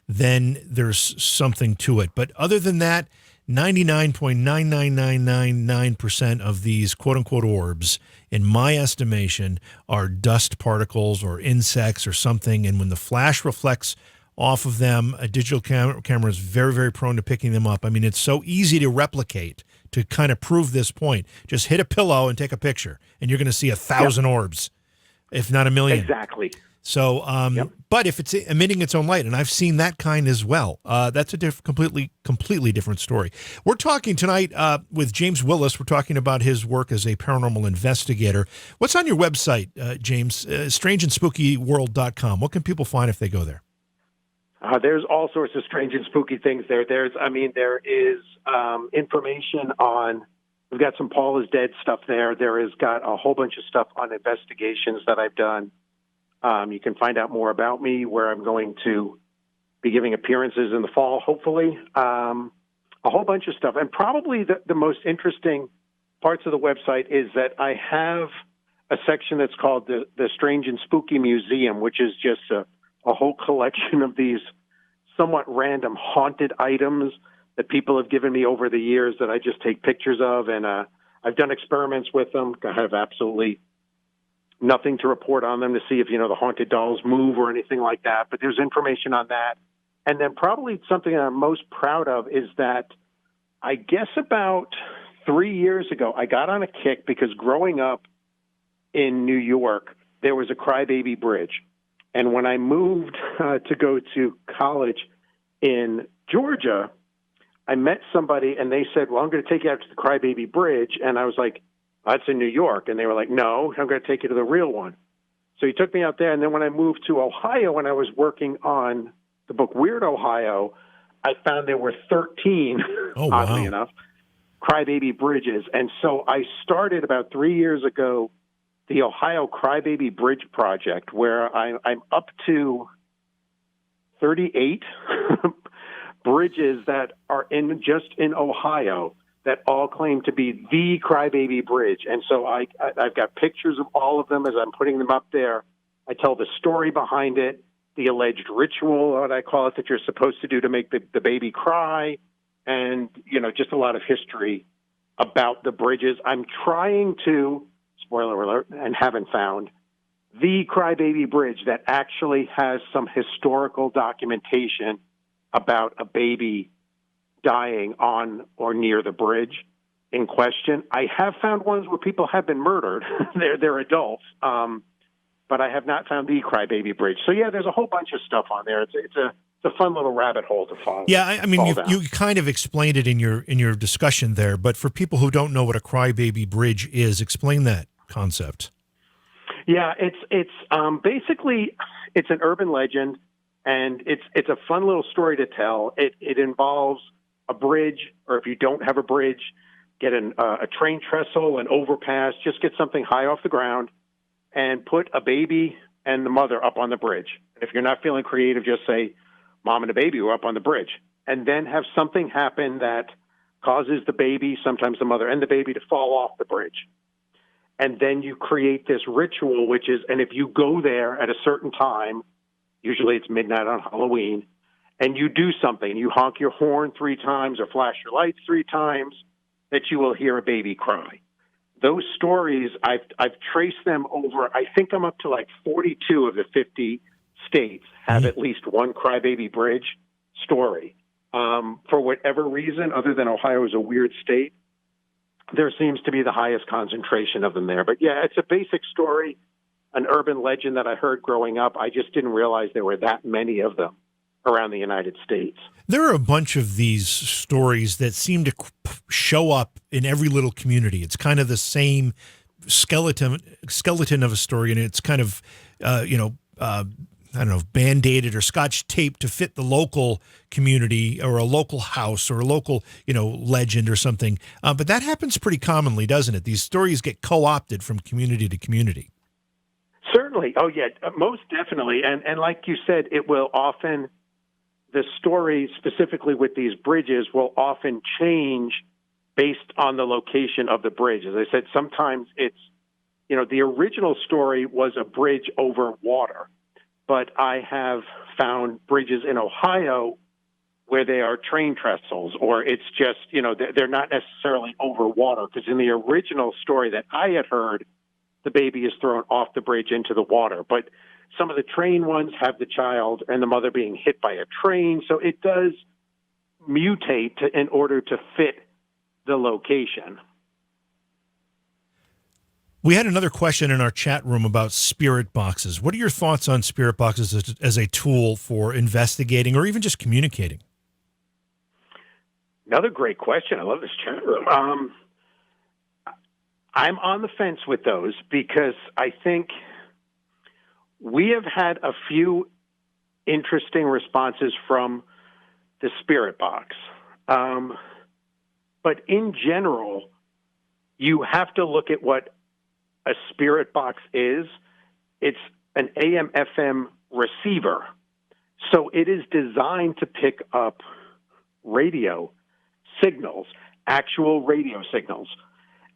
[SPEAKER 2] then there's something to it. But other than that, 99.99999% of these quote-unquote orbs, in my estimation, are dust particles or insects or something. And when the flash reflects off of them, a digital camera is very, very prone to picking them up. I mean, it's so easy to replicate to kind of prove this point. Just hit a pillow and take a picture, and you're going to see 1,000 orbs, if not 1,000,000.
[SPEAKER 4] Exactly.
[SPEAKER 2] So, but if it's emitting its own light, and I've seen that kind as well, that's a completely different story. We're talking tonight with James Willis. We're talking about his work as a paranormal investigator. What's on your website, James? strangeandspookyworld.com. What can people find if they go there?
[SPEAKER 4] There's all sorts of strange and spooky things there. There is information on, we've got some Paul is Dead stuff there. There is got a whole bunch of stuff on investigations that I've done. You can find out more about me, where I'm going to be giving appearances in the fall, hopefully. A whole bunch of stuff. And probably the most interesting parts of the website is that I have a section that's called the Strange and Spooky Museum, which is just a whole collection of these somewhat random haunted items that people have given me over the years that I just take pictures of. And I've done experiments with them. I have absolutely nothing to report on them to see if, the haunted dolls move or anything like that. But there's information on that. And then probably something that I'm most proud of is that I guess about 3 years ago, I got on a kick because growing up in New York, there was a Crybaby Bridge. And when I moved to go to college in Georgia, I met somebody and they said, well, I'm going to take you out to the Crybaby Bridge. And I was like, that's in New York. And they were like, no, I'm going to take you to the real one. So he took me out there. And then when I moved to Ohio, when I was working on the book Weird Ohio, I found there were 13, oddly enough, Crybaby Bridges. And so I started about 3 years ago the Ohio Crybaby Bridge Project, where I'm up to 38 bridges that are in Ohio that all claim to be the Crybaby Bridge. And so I've got pictures of all of them as I'm putting them up there. I tell the story behind it, the alleged ritual, what I call it, that you're supposed to do to make the baby cry, and, just a lot of history about the bridges. I'm trying to, spoiler alert, and haven't found the Crybaby Bridge that actually has some historical documentation about a baby dying on or near the bridge in question. I have found ones where people have been murdered. They're adults. but I have not found the Crybaby Bridge. So yeah, there's a whole bunch of stuff on there. It's a fun little rabbit hole to follow.
[SPEAKER 2] Yeah, I mean, you kind of explained it in your discussion there, but for people who don't know what a Crybaby Bridge is, explain that concept.
[SPEAKER 4] Yeah, it's basically it's an urban legend, and it's a fun little story to tell. It involves a bridge, or if you don't have a bridge, get a train trestle, an overpass, just get something high off the ground, and put a baby and the mother up on the bridge. And if you're not feeling creative, just say, Mom and the baby were up on the bridge, and then have something happen that causes the baby, sometimes the mother and the baby, to fall off the bridge. And then you create this ritual, which is, and if you go there at a certain time, usually it's midnight on Halloween, and you do something, you honk your horn 3 times or flash your lights 3 times, that you will hear a baby cry. Those stories, I've traced them over, I think I'm up to like 42 of the 50 states have at least one Crybaby Bridge story. For whatever reason, other than Ohio is a weird state, there seems to be the highest concentration of them there. But yeah, it's a basic story, an urban legend that I heard growing up. I just didn't realize there were that many of them around the United States. There
[SPEAKER 2] are a bunch of these stories that seem to show up in every little community. It's kind of the same skeleton of a story, and it's kind of, I don't know, Band-Aided or Scotch taped to fit the local community or a local house or a local, legend or something. But that happens pretty commonly, doesn't it? These stories get co-opted from community to community.
[SPEAKER 4] Certainly. Oh, yeah, most definitely. And like you said, it will often, the story specifically with these bridges will often change based on the location of the bridge. As I said, sometimes it's, the original story was a bridge over water. But I have found bridges in Ohio where they are train trestles, or it's just, they're not necessarily over water. Because in the original story that I had heard, the baby is thrown off the bridge into the water. But some of the train ones have the child and the mother being hit by a train. So it does mutate in order to fit the location.
[SPEAKER 2] We had another question in our chat room about spirit boxes. What are your thoughts on spirit boxes as a tool for investigating or even just communicating?
[SPEAKER 4] Another great question. I love this chat room. I'm on the fence with those because I think we have had a few interesting responses from the spirit box. But in general, you have to look at what a spirit box is. It's an AM/FM receiver. So it is designed to pick up radio signals, actual radio signals.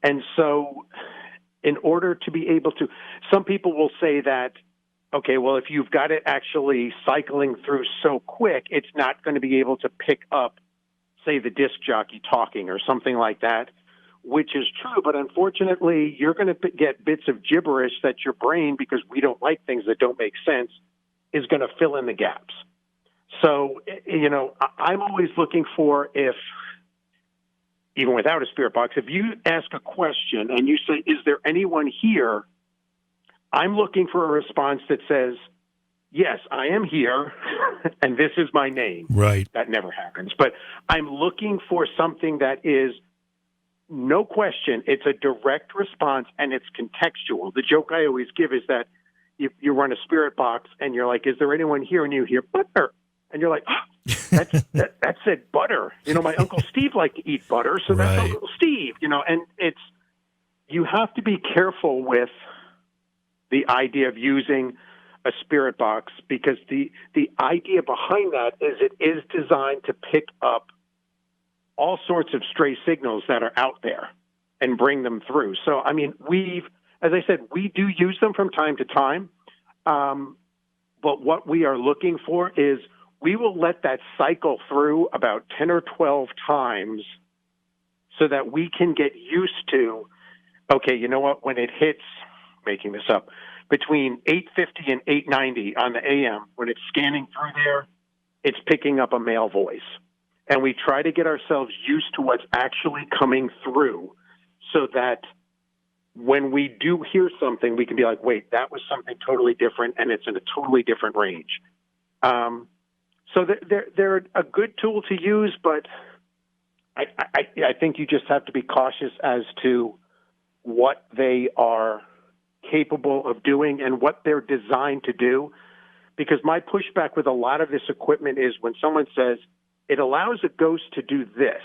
[SPEAKER 4] And so in order to be able to, some people will say that, okay, well, if you've got it actually cycling through so quick, it's not going to be able to pick up, say, the disc jockey talking or something like that, which is true. But unfortunately, you're going to get bits of gibberish that your brain, because we don't like things that don't make sense, is going to fill in the gaps. So, I'm always looking for, if, even without a spirit box, if you ask a question and you say, is there anyone here? I'm looking for a response that says, yes, I am here, and this is my name.
[SPEAKER 2] Right.
[SPEAKER 4] That never happens. But I'm looking for something that is, no question, it's a direct response, and it's contextual. The joke I always give is that you run a spirit box, and you're like, is there anyone here? And you hear butter. And you're like, oh, that said butter. My Uncle Steve liked to eat butter, so that's Uncle Steve. And you have to be careful with the idea of using a spirit box, because the idea behind that is it is designed to pick up all sorts of stray signals that are out there and bring them through. So, as I said, we do use them from time to time. But what we are looking for is we will let that cycle through about 10 or 12 times so that we can get used to, okay, you know what, when it hits, making this up, between 850 and 890 on the AM, when it's scanning through there, it's picking up a male voice. And we try to get ourselves used to what's actually coming through so that when we do hear something, we can be like, wait, that was something totally different, and it's in a totally different range. So they're a good tool to use, but I think you just have to be cautious as to what they are capable of doing and what they're designed to do. Because my pushback with a lot of this equipment is when someone says, it allows a ghost to do this,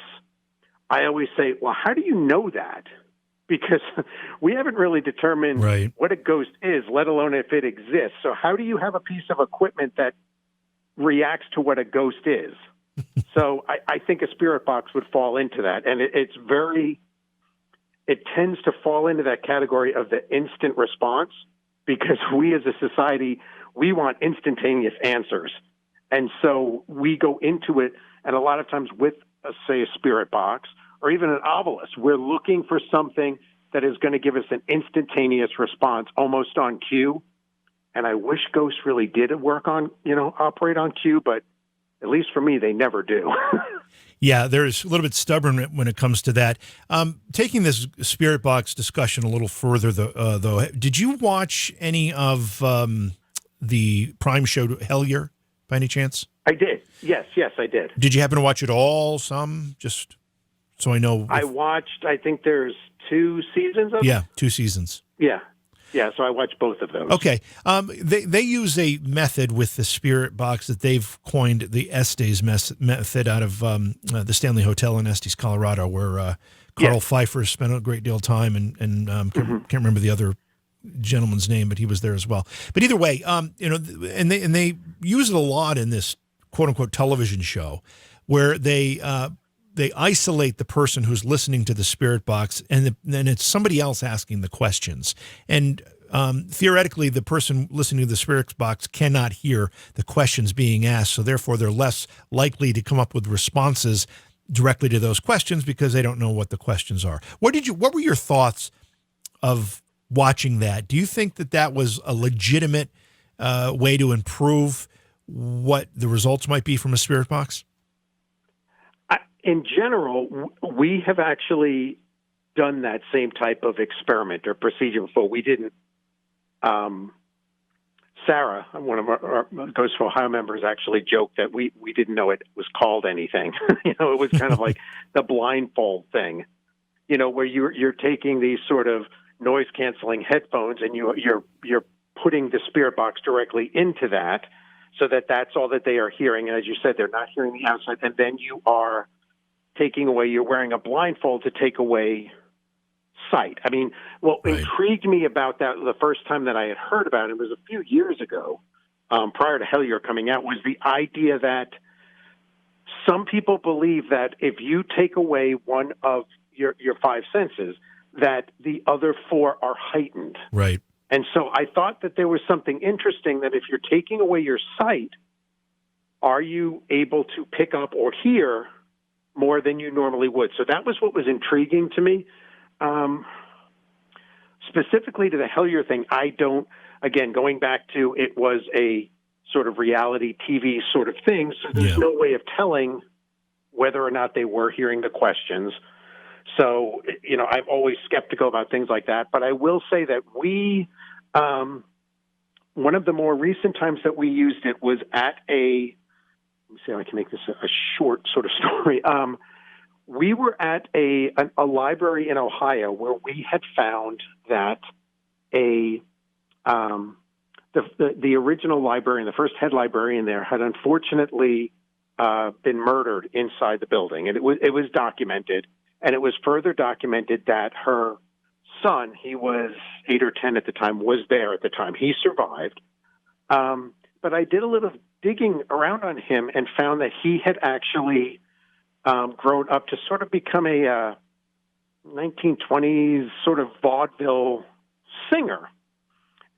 [SPEAKER 4] I always say, well, how do you know that? Because we haven't really determined what a ghost is, let alone if it exists. So how do you have a piece of equipment that reacts to what a ghost is? So I think a spirit box would fall into that. And it tends to fall into that category of the instant response, because we as a society, we want instantaneous answers. And so we go into it, and a lot of times with, say, a spirit box or even an obelisk, we're looking for something that is going to give us an instantaneous response, almost on cue. And I wish ghosts really did operate on cue, but at least for me, they never do.
[SPEAKER 2] Yeah, there's a little bit stubborn when it comes to that. Taking this spirit box discussion a little further, though, did you watch any of the Prime show Hellier by any chance?
[SPEAKER 4] I did. Yes, I did.
[SPEAKER 2] Did you happen to watch it all? Some? Just so I know.
[SPEAKER 4] I watched, I think there's 2 seasons of it?
[SPEAKER 2] Yeah, 2 seasons.
[SPEAKER 4] Yeah, so I watched both of those.
[SPEAKER 2] Okay. They use a method with the spirit box that they've coined the Estes method out of the Stanley Hotel in Estes, Colorado, where Carl Pfeiffer spent a great deal of time, and can't remember the other gentleman's name, but he was there as well. But either way, and they use it a lot in this quote unquote television show, where they isolate the person who's listening to the spirit box, and then it's somebody else asking the questions. And theoretically, the person listening to the spirit box cannot hear the questions being asked, so therefore they're less likely to come up with responses directly to those questions because they don't know what the questions are. What were your thoughts of watching that? Do you think that was a legitimate way to improve what the results might be from a spirit box?
[SPEAKER 4] In general, we have actually done that same type of experiment or procedure before. We didn't. Sarah, one of our Ghost of Ohio members, actually joked that we didn't know it was called anything. It was kind of like the blindfold thing, where you're taking these sort of noise canceling headphones and you're putting the spirit box directly into that, so that's all that they are hearing. And as you said, they're not hearing the outside, and then you are you're wearing a blindfold to take away sight. I mean, what intrigued me about that the first time that I had heard about it was a few years ago, prior to Hellier coming out, was the idea that some people believe that if you take away one of your 5 senses, that the other 4 are heightened.
[SPEAKER 2] Right.
[SPEAKER 4] And so I thought that there was something interesting that if you're taking away your sight, are you able to pick up or hear more than you normally would? So that was what was intriguing to me. Specifically to the Hellier thing, again, going back to it was a sort of reality TV sort of thing, so there's no way of telling whether or not they were hearing the questions. So, I'm always skeptical about things like that. But I will say that one of the more recent times that we used it was at let me see how I can make this a short sort of story. We were at a library in Ohio where we had found that the original librarian, the first head librarian there, had unfortunately been murdered inside the building, and it was documented, and it was further documented that her son, he was 8 or 10 at the time, was there at the time. He survived, but I did a little digging around on him and found that he had actually grown up to sort of become a 1920s sort of vaudeville singer.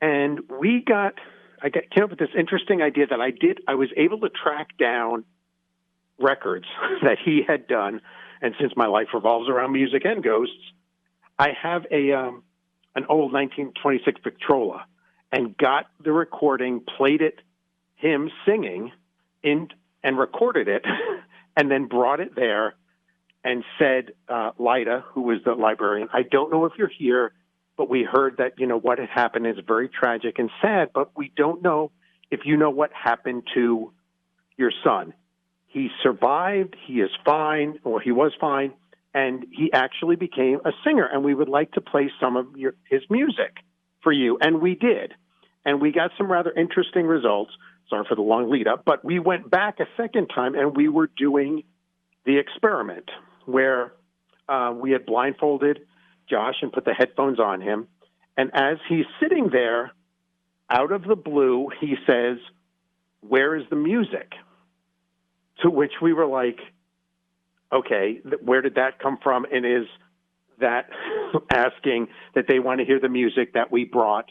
[SPEAKER 4] And I came up with this interesting idea that I was able to track down records that he had done. And since my life revolves around music and ghosts, I have an old 1926 Victrola and got the recording, played it, him singing, and recorded it, and then brought it there and said, Lyda, who was the librarian, I don't know if you're here, but we heard that, what had happened is very tragic and sad, but we don't know if you know what happened to your son. He survived, he is fine, or he was fine, and he actually became a singer, and we would like to play some of his music for you, and we did. And we got some rather interesting results. Sorry for the long lead up, but we went back a second time, and we were doing the experiment where we had blindfolded Josh and put the headphones on him. And as he's sitting there, out of the blue, he says, "Where is the music?" To which we were like, okay, where did that come from? And is that asking that they want to hear the music that we brought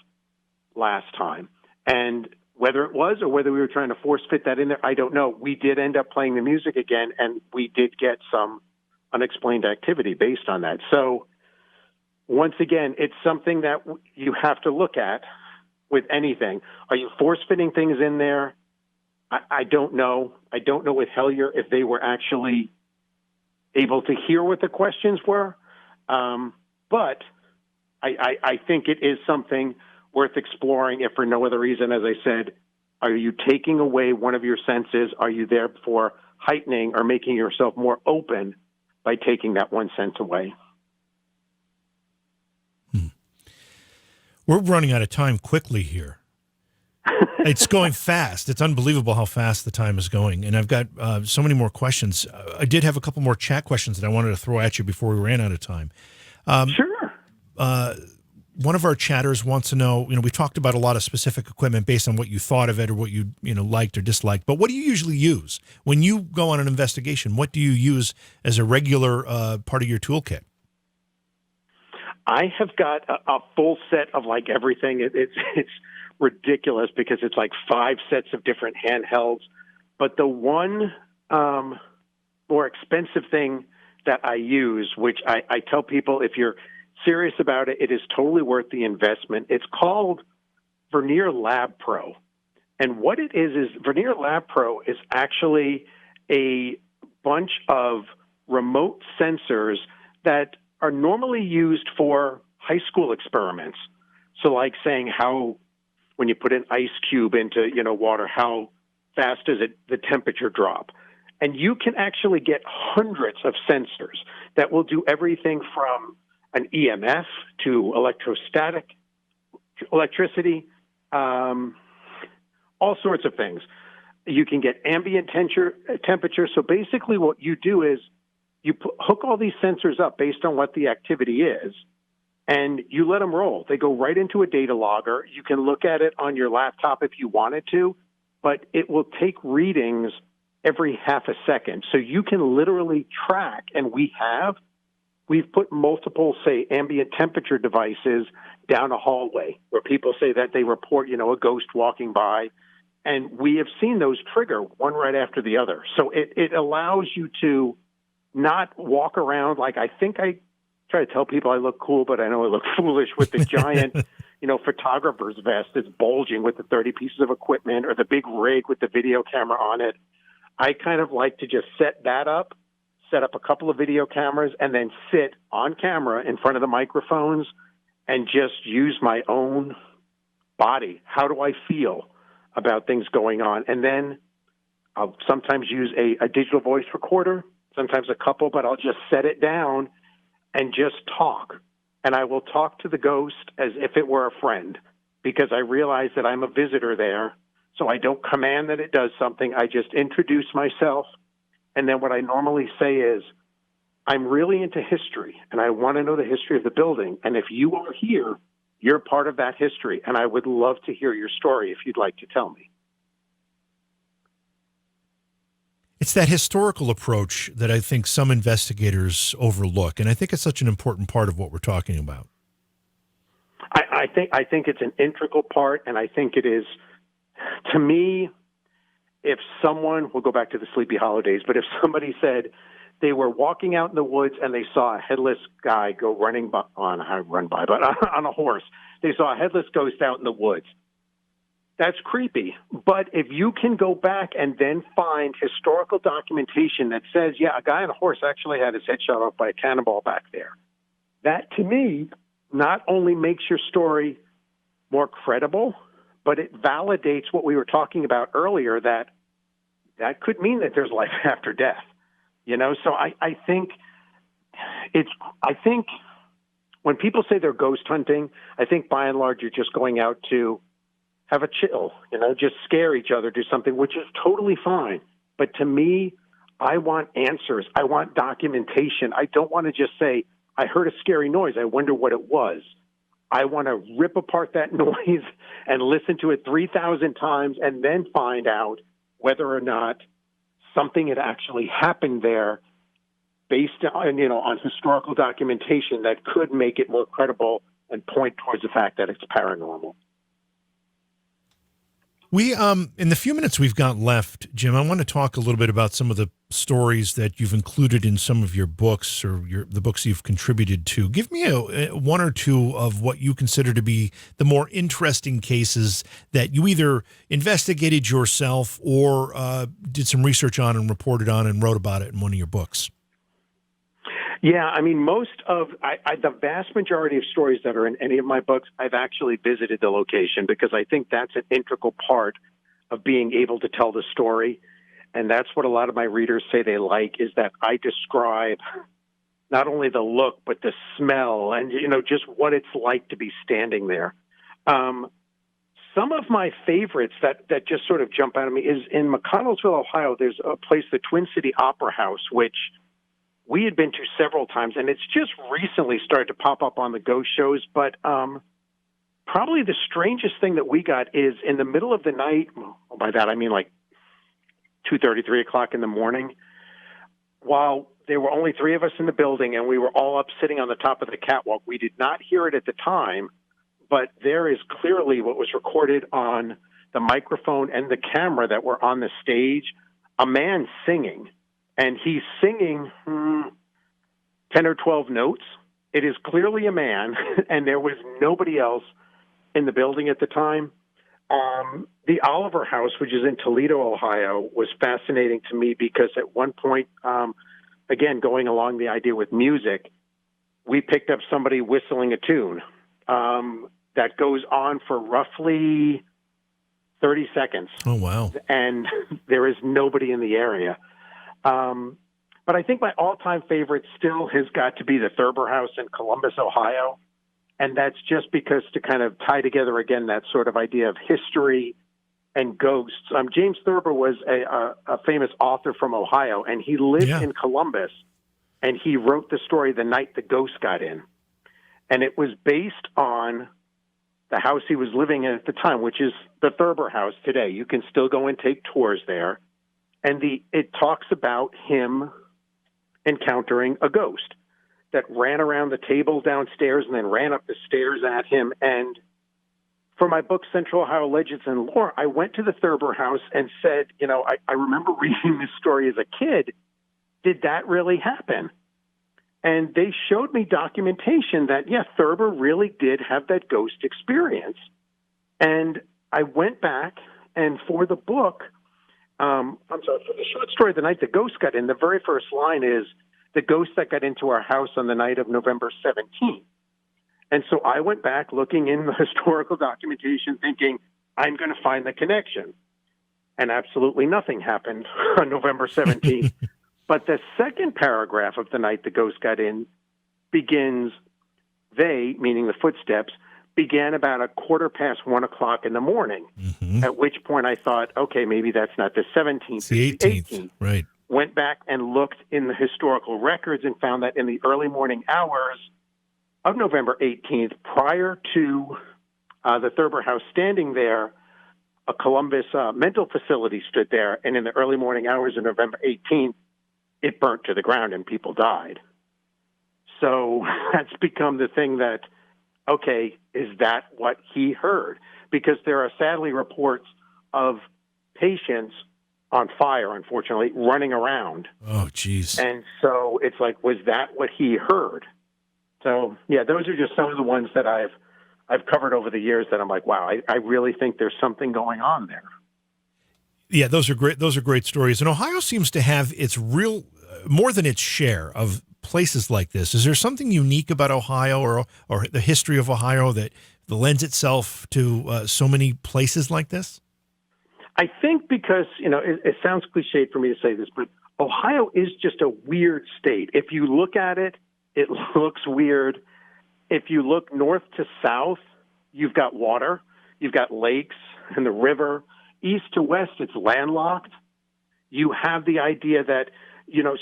[SPEAKER 4] last time? And whether it was or whether we were trying to force fit that in there, I don't know. We did end up playing the music again, and we did get some unexplained activity based on that. So once again, it's something that you have to look at with anything. Are you force-fitting things in there? I don't know. I don't know with Hellier if they were actually able to hear what the questions were. But I think it is something worth exploring, if for no other reason. As I said, are you taking away one of your senses? Are you therefore heightening or making yourself more open by taking that one sense away?
[SPEAKER 2] We're running out of time quickly here. It's going fast. It's unbelievable how fast the time is going. And I've got so many more questions. I did have a couple more chat questions that I wanted to throw at you before we ran out of time.
[SPEAKER 4] Sure.
[SPEAKER 2] One of our chatters wants to know, we talked about a lot of specific equipment based on what you thought of it or what you liked or disliked, but what do you usually use? When you go on an investigation, what do you use as a regular part of your toolkit?
[SPEAKER 4] I have got a full set of like everything. It's ridiculous because it's like 5 sets of different handhelds. But the one more expensive thing that I use, which I tell people, if you're serious about it, it is totally worth the investment. It's called Vernier Lab Pro. And what it is Vernier Lab Pro is actually a bunch of remote sensors that are normally used for high school experiments. So like saying how, when you put an ice cube into, water, how fast does the temperature drop? And you can actually get hundreds of sensors that will do everything from an EMF to electricity, all sorts of things. You can get ambient temperature. So basically what you do is you hook all these sensors up based on what the activity is, and you let them roll. They go right into a data logger. You can look at it on your laptop if you wanted to, but it will take readings every half a second. So you can literally track, and we've put multiple, say, ambient temperature devices down a hallway where people say that they report, a ghost walking by, and we have seen those trigger one right after the other. So it allows you to not walk around like, I think I try to tell people I look cool, but I know I look foolish with the giant, photographer's vest that's bulging with the 30 pieces of equipment or the big rig with the video camera on it. I kind of like to just set up a couple of video cameras, and then sit on camera in front of the microphones and just use my own body. How do I feel about things going on? And then I'll sometimes use a digital voice recorder, sometimes a couple, but I'll just set it down and just talk. And I will talk to the ghost as if it were a friend, because I realize that I'm a visitor there. So I don't command that it does something. I just introduce myself. And then what I normally say is, I'm really into history, and I want to know the history of the building. And if you are here, you're part of that history, and I would love to hear your story if you'd like to tell me.
[SPEAKER 2] It's that historical approach that I think some investigators overlook, and I think it's such an important part of what we're talking about.
[SPEAKER 4] I think it's an integral part, and I think it is, to me, if someone, we'll go back to the Sleepy Hollow days, but if somebody said they were walking out in the woods and they saw a headless guy go running by, on a horse, they saw a headless ghost out in the woods. That's creepy. But if you can go back and then find historical documentation that says, yeah, a guy on a horse actually had his head shot off by a cannonball back there, that to me not only makes your story more credible, but it validates what we were talking about earlier, that could mean that there's life after death. So I think when people say they're ghost hunting, I think by and large you're just going out to have a chill, just scare each other, do something, which is totally fine. But to me, I want answers. I want documentation. I don't want to just say, I heard a scary noise. I wonder what it was. I want to rip apart that noise and listen to it 3,000 times and then find out whether or not something had actually happened there based on historical documentation that could make it more credible and point towards the fact that it's paranormal.
[SPEAKER 2] We, in the few minutes we've got left, Jim, I want to talk a little bit about some of the stories that you've included in some of your books or the books you've contributed to. Give me one or two of what you consider to be the more interesting cases that you either investigated yourself or did some research on and reported on and wrote about it in one of your books.
[SPEAKER 4] Yeah, I mean, the vast majority of stories that are in any of my books, I've actually visited the location because I think that's an integral part of being able to tell the story. And that's what a lot of my readers say they like, is that I describe not only the look, but the smell and, just what it's like to be standing there. Some of my favorites that just sort of jump out at me is in McConnellsville, Ohio, there's a place, the Twin City Opera House, which we had been to several times, and it's just recently started to pop up on the ghost shows. But probably the strangest thing that we got is in the middle of the night, well, by that I mean like 2:30, 3 o'clock in the morning, while there were only three of us in the building and we were all up sitting on the top of the catwalk. We did not hear it at the time, but there is clearly what was recorded on the microphone and the camera that were on the stage, a man singing. And he's singing 10 or 12 notes. It is clearly a man, and there was nobody else in the building at the time. The Oliver House, which is in Toledo, Ohio, was fascinating to me because at one point, again, going along the idea with music, we picked up somebody whistling a tune that goes on for roughly 30 seconds.
[SPEAKER 2] Oh, wow.
[SPEAKER 4] And there is nobody in the area. But I think my all-time favorite still has got to be the Thurber House in Columbus, Ohio. And that's just because to kind of tie together again that sort of idea of history and ghosts. James Thurber was a famous author from Ohio, and he lived in Columbus, and he wrote the story The Night the Ghost Got In. And it was based on the house he was living in at the time, which is the Thurber House today. You can still go and take tours there. And it talks about him encountering a ghost that ran around the table downstairs and then ran up the stairs at him. And for my book, Central Ohio Legends and Lore, I went to the Thurber House and said, I remember reading this story as a kid. Did that really happen? And they showed me documentation that, Thurber really did have that ghost experience. And I went back, and for the book, for the short story, The Night the Ghost Got In, the very first line is, the ghost that got into our house on the night of November 17th. And so I went back looking in the historical documentation thinking, I'm going to find the connection. And absolutely nothing happened on November 17th. But the second paragraph of The Night the Ghost Got In begins, they, meaning the footsteps, began about 1:15 o'clock in the morning, at which point I thought, okay, maybe that's not the 17th,
[SPEAKER 2] it's the 18th. Right.
[SPEAKER 4] Went back and looked in the historical records and found that in the early morning hours of November 18th, prior to the Thurber House standing there, a Columbus mental facility stood there, and in the early morning hours of November 18th, it burnt to the ground and people died. So that's become the thing that, okay, is that what he heard? Because there are sadly reports of patients on fire, unfortunately, running around.
[SPEAKER 2] Oh, geez.
[SPEAKER 4] And so it's like, was that what he heard? So, those are just some of the ones that I've covered over the years that I'm like, wow, I really think there's something going on there.
[SPEAKER 2] Yeah, those are great. Those are great stories. And Ohio seems to have its more than its share of places like this. Is there something unique about Ohio or the history of Ohio that lends itself to so many places like this?
[SPEAKER 4] I think because, it sounds cliched for me to say this, but Ohio is just a weird state. If you look at it, it looks weird. If you look north to south, you've got water, you've got lakes and the river. East to west, it's landlocked. You have the idea that,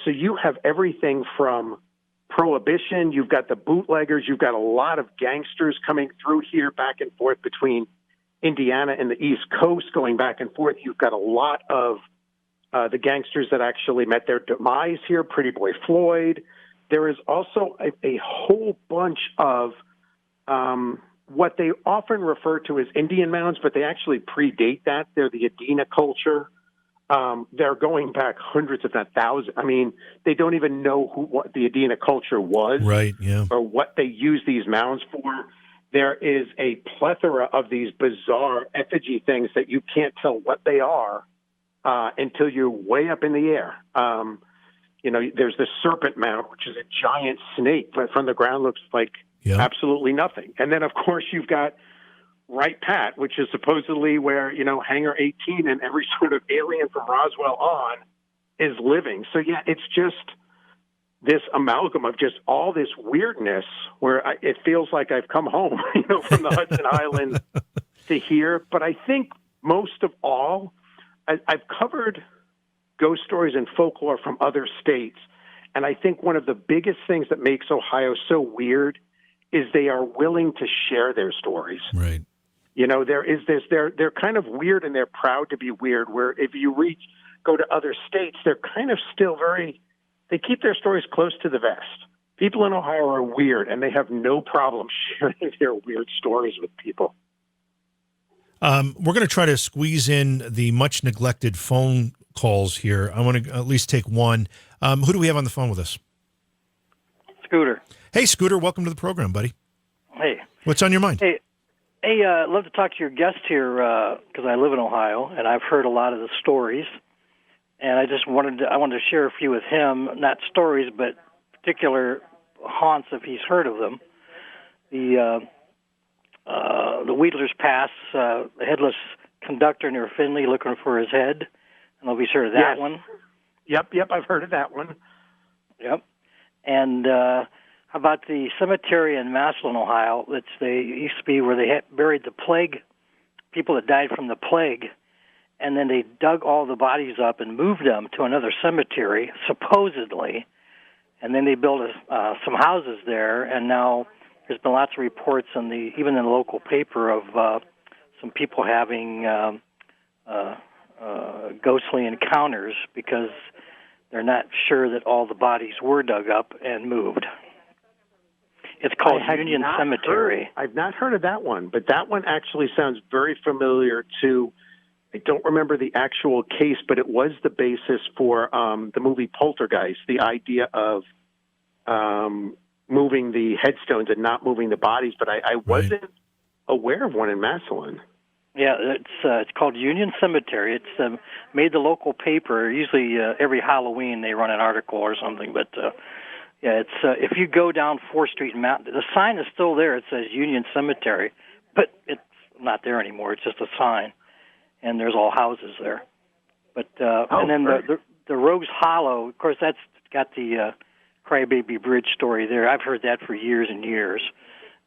[SPEAKER 4] so you have everything from prohibition, you've got the bootleggers, you've got a lot of gangsters coming through here back and forth between Indiana and the East Coast, going back and forth. You've got a lot of the gangsters that actually met their demise here, Pretty Boy Floyd. There is also a whole bunch of what they often refer to as Indian mounds, but they actually predate that. They're the Adena culture. They're going back hundreds, if not thousands. I mean, they don't even know what the Adena culture was,
[SPEAKER 2] right? Yeah,
[SPEAKER 4] or what they use these mounds for. There is a plethora of these bizarre effigy things that you can't tell what they are until you're way up in the air. There's the serpent mound, which is a giant snake, but from the ground looks like absolutely nothing. And then, of course, you've got Right Pat, which is supposedly where, Hangar 18 and every sort of alien from Roswell on is living. So, yeah, it's just this amalgam of just all this weirdness where it feels like I've come home, from the Hudson Islands to here. But I think most of all, I've covered ghost stories and folklore from other states. And I think one of the biggest things that makes Ohio so weird is they are willing to share their stories.
[SPEAKER 2] Right.
[SPEAKER 4] There is this, they're kind of weird and they're proud to be weird, where if you go to other states, they're kind of still they keep their stories close to the vest. People in Ohio are weird and they have no problem sharing their weird stories with people.
[SPEAKER 2] We're going to try to squeeze in the much neglected phone calls here. I want to at least take one. Who do we have on the phone with us?
[SPEAKER 5] Scooter.
[SPEAKER 2] Hey, Scooter. Welcome to the program, buddy.
[SPEAKER 5] Hey.
[SPEAKER 2] What's on your mind?
[SPEAKER 5] Hey, I'd love to talk to your guest here because I live in Ohio and I've heard a lot of the stories. And I wanted to share a few with him, not stories, but particular haunts if he's heard of them. The Wheatler's Pass, the headless conductor near Findlay looking for his head. I don't know if he's heard of that one.
[SPEAKER 4] Yep, I've heard of that one.
[SPEAKER 5] Yep. And how about the cemetery in Massillon, Ohio? They used to be where they had buried the plague, people that died from the plague, and then they dug all the bodies up and moved them to another cemetery, supposedly, and then they built some houses there, and now there's been lots of reports even in the local paper of some people having ghostly encounters because they're not sure that all the bodies were dug up and moved. It's called Union Cemetery.
[SPEAKER 4] I've not heard of that one, but that one actually sounds very familiar to, I don't remember the actual case, but it was the basis for the movie Poltergeist, the idea of moving the headstones and not moving the bodies, but I wasn't aware of one in Massillon.
[SPEAKER 5] Yeah, it's called Union Cemetery. It's made the local paper. Usually every Halloween they run an article or something, but it's if you go down 4th Street and Mountain, the sign is still there. It says Union Cemetery, but it's not there anymore. It's just a sign, and there's all houses there. But and then the Rogues Hollow, of course, that's got the Crybaby Bridge story there. I've heard that for years and years.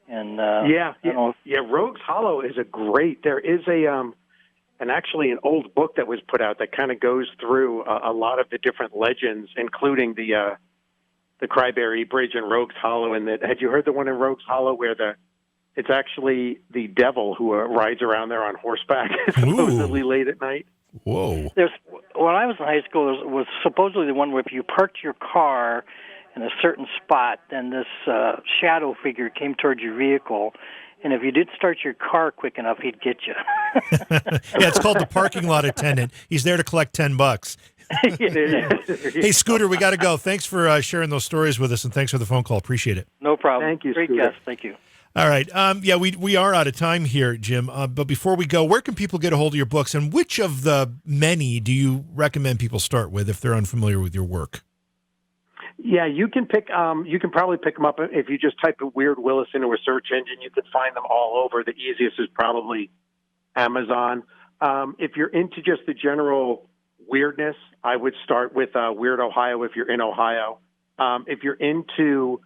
[SPEAKER 5] And
[SPEAKER 4] Rogues Hollow is a great. There is actually an old book that was put out that kind of goes through a lot of the different legends, including the Crybaby Bridge and Rogues Hollow. And had you heard the one in Rogues Hollow where it's actually the devil who rides around there on horseback, supposedly late at night?
[SPEAKER 2] Whoa!
[SPEAKER 5] When I was in high school, there was supposedly the one where if you parked your car in a certain spot, then this shadow figure came towards your vehicle, and if you didn't start your car quick enough, he'd get you.
[SPEAKER 2] Yeah, it's called the parking lot attendant. He's there to collect $10. Hey, Scooter, we got to go. Thanks for sharing those stories with us, and thanks for the phone call. Appreciate it.
[SPEAKER 5] No problem.
[SPEAKER 4] Thank you,
[SPEAKER 5] Great
[SPEAKER 4] Scooter.
[SPEAKER 5] guest. Thank you.
[SPEAKER 2] All right. We are out of time here, Jim. But before we go, where can people get a hold of your books, and which of the many do you recommend people start with if they're unfamiliar with your work?
[SPEAKER 4] Yeah, you can probably pick them up if you just type Weird Willis into a search engine. You can find them all over. The easiest is probably Amazon. If you're into just the general weirdness, I would start with Weird Ohio if you're in Ohio. If you're into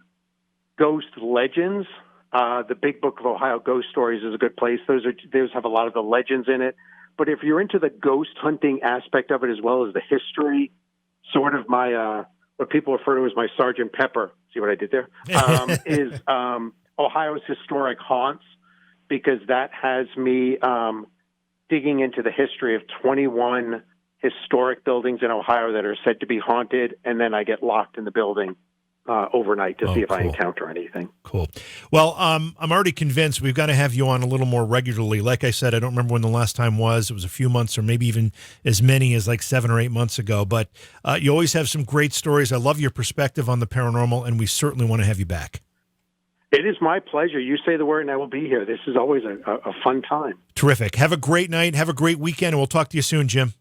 [SPEAKER 4] ghost legends, the Big Book of Ohio Ghost Stories is a good place. Those have a lot of the legends in it. But if you're into the ghost hunting aspect of it as well as the history, sort of my what people refer to as my Sergeant Pepper, see what I did there, is Ohio's Historic Haunts, because that has me digging into the history of 21 historic buildings in Ohio that are said to be haunted, and then I get locked in the building overnight to see if I encounter anything.
[SPEAKER 2] Cool. Well, I'm already convinced we've got to have you on a little more regularly. Like I said, I don't remember when the last time was. It was a few months or maybe even as many as like 7 or 8 months ago. But you always have some great stories. I love your perspective on the paranormal, and we certainly want to have you back.
[SPEAKER 4] It is my pleasure. You say the word and I will be here. This is always a fun time.
[SPEAKER 2] Terrific. Have a great night. Have a great weekend, and we'll talk to you soon, Jim.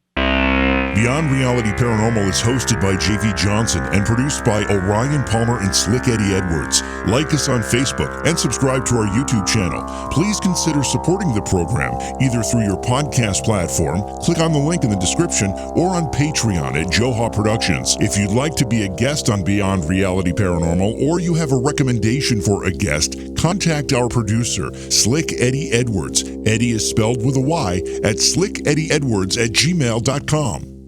[SPEAKER 1] Beyond Reality Paranormal is hosted by J.V. Johnson and produced by Orion Palmer and Slick Eddie Edwards. Like us on Facebook and subscribe to our YouTube channel. Please consider supporting the program either through your podcast platform, click on the link in the description, or on Patreon at Joha Productions. If you'd like to be a guest on Beyond Reality Paranormal, or you have a recommendation for a guest, contact our producer, Slick Eddie Edwards. Eddie is spelled with a Y at slickeddieedwards@gmail.com.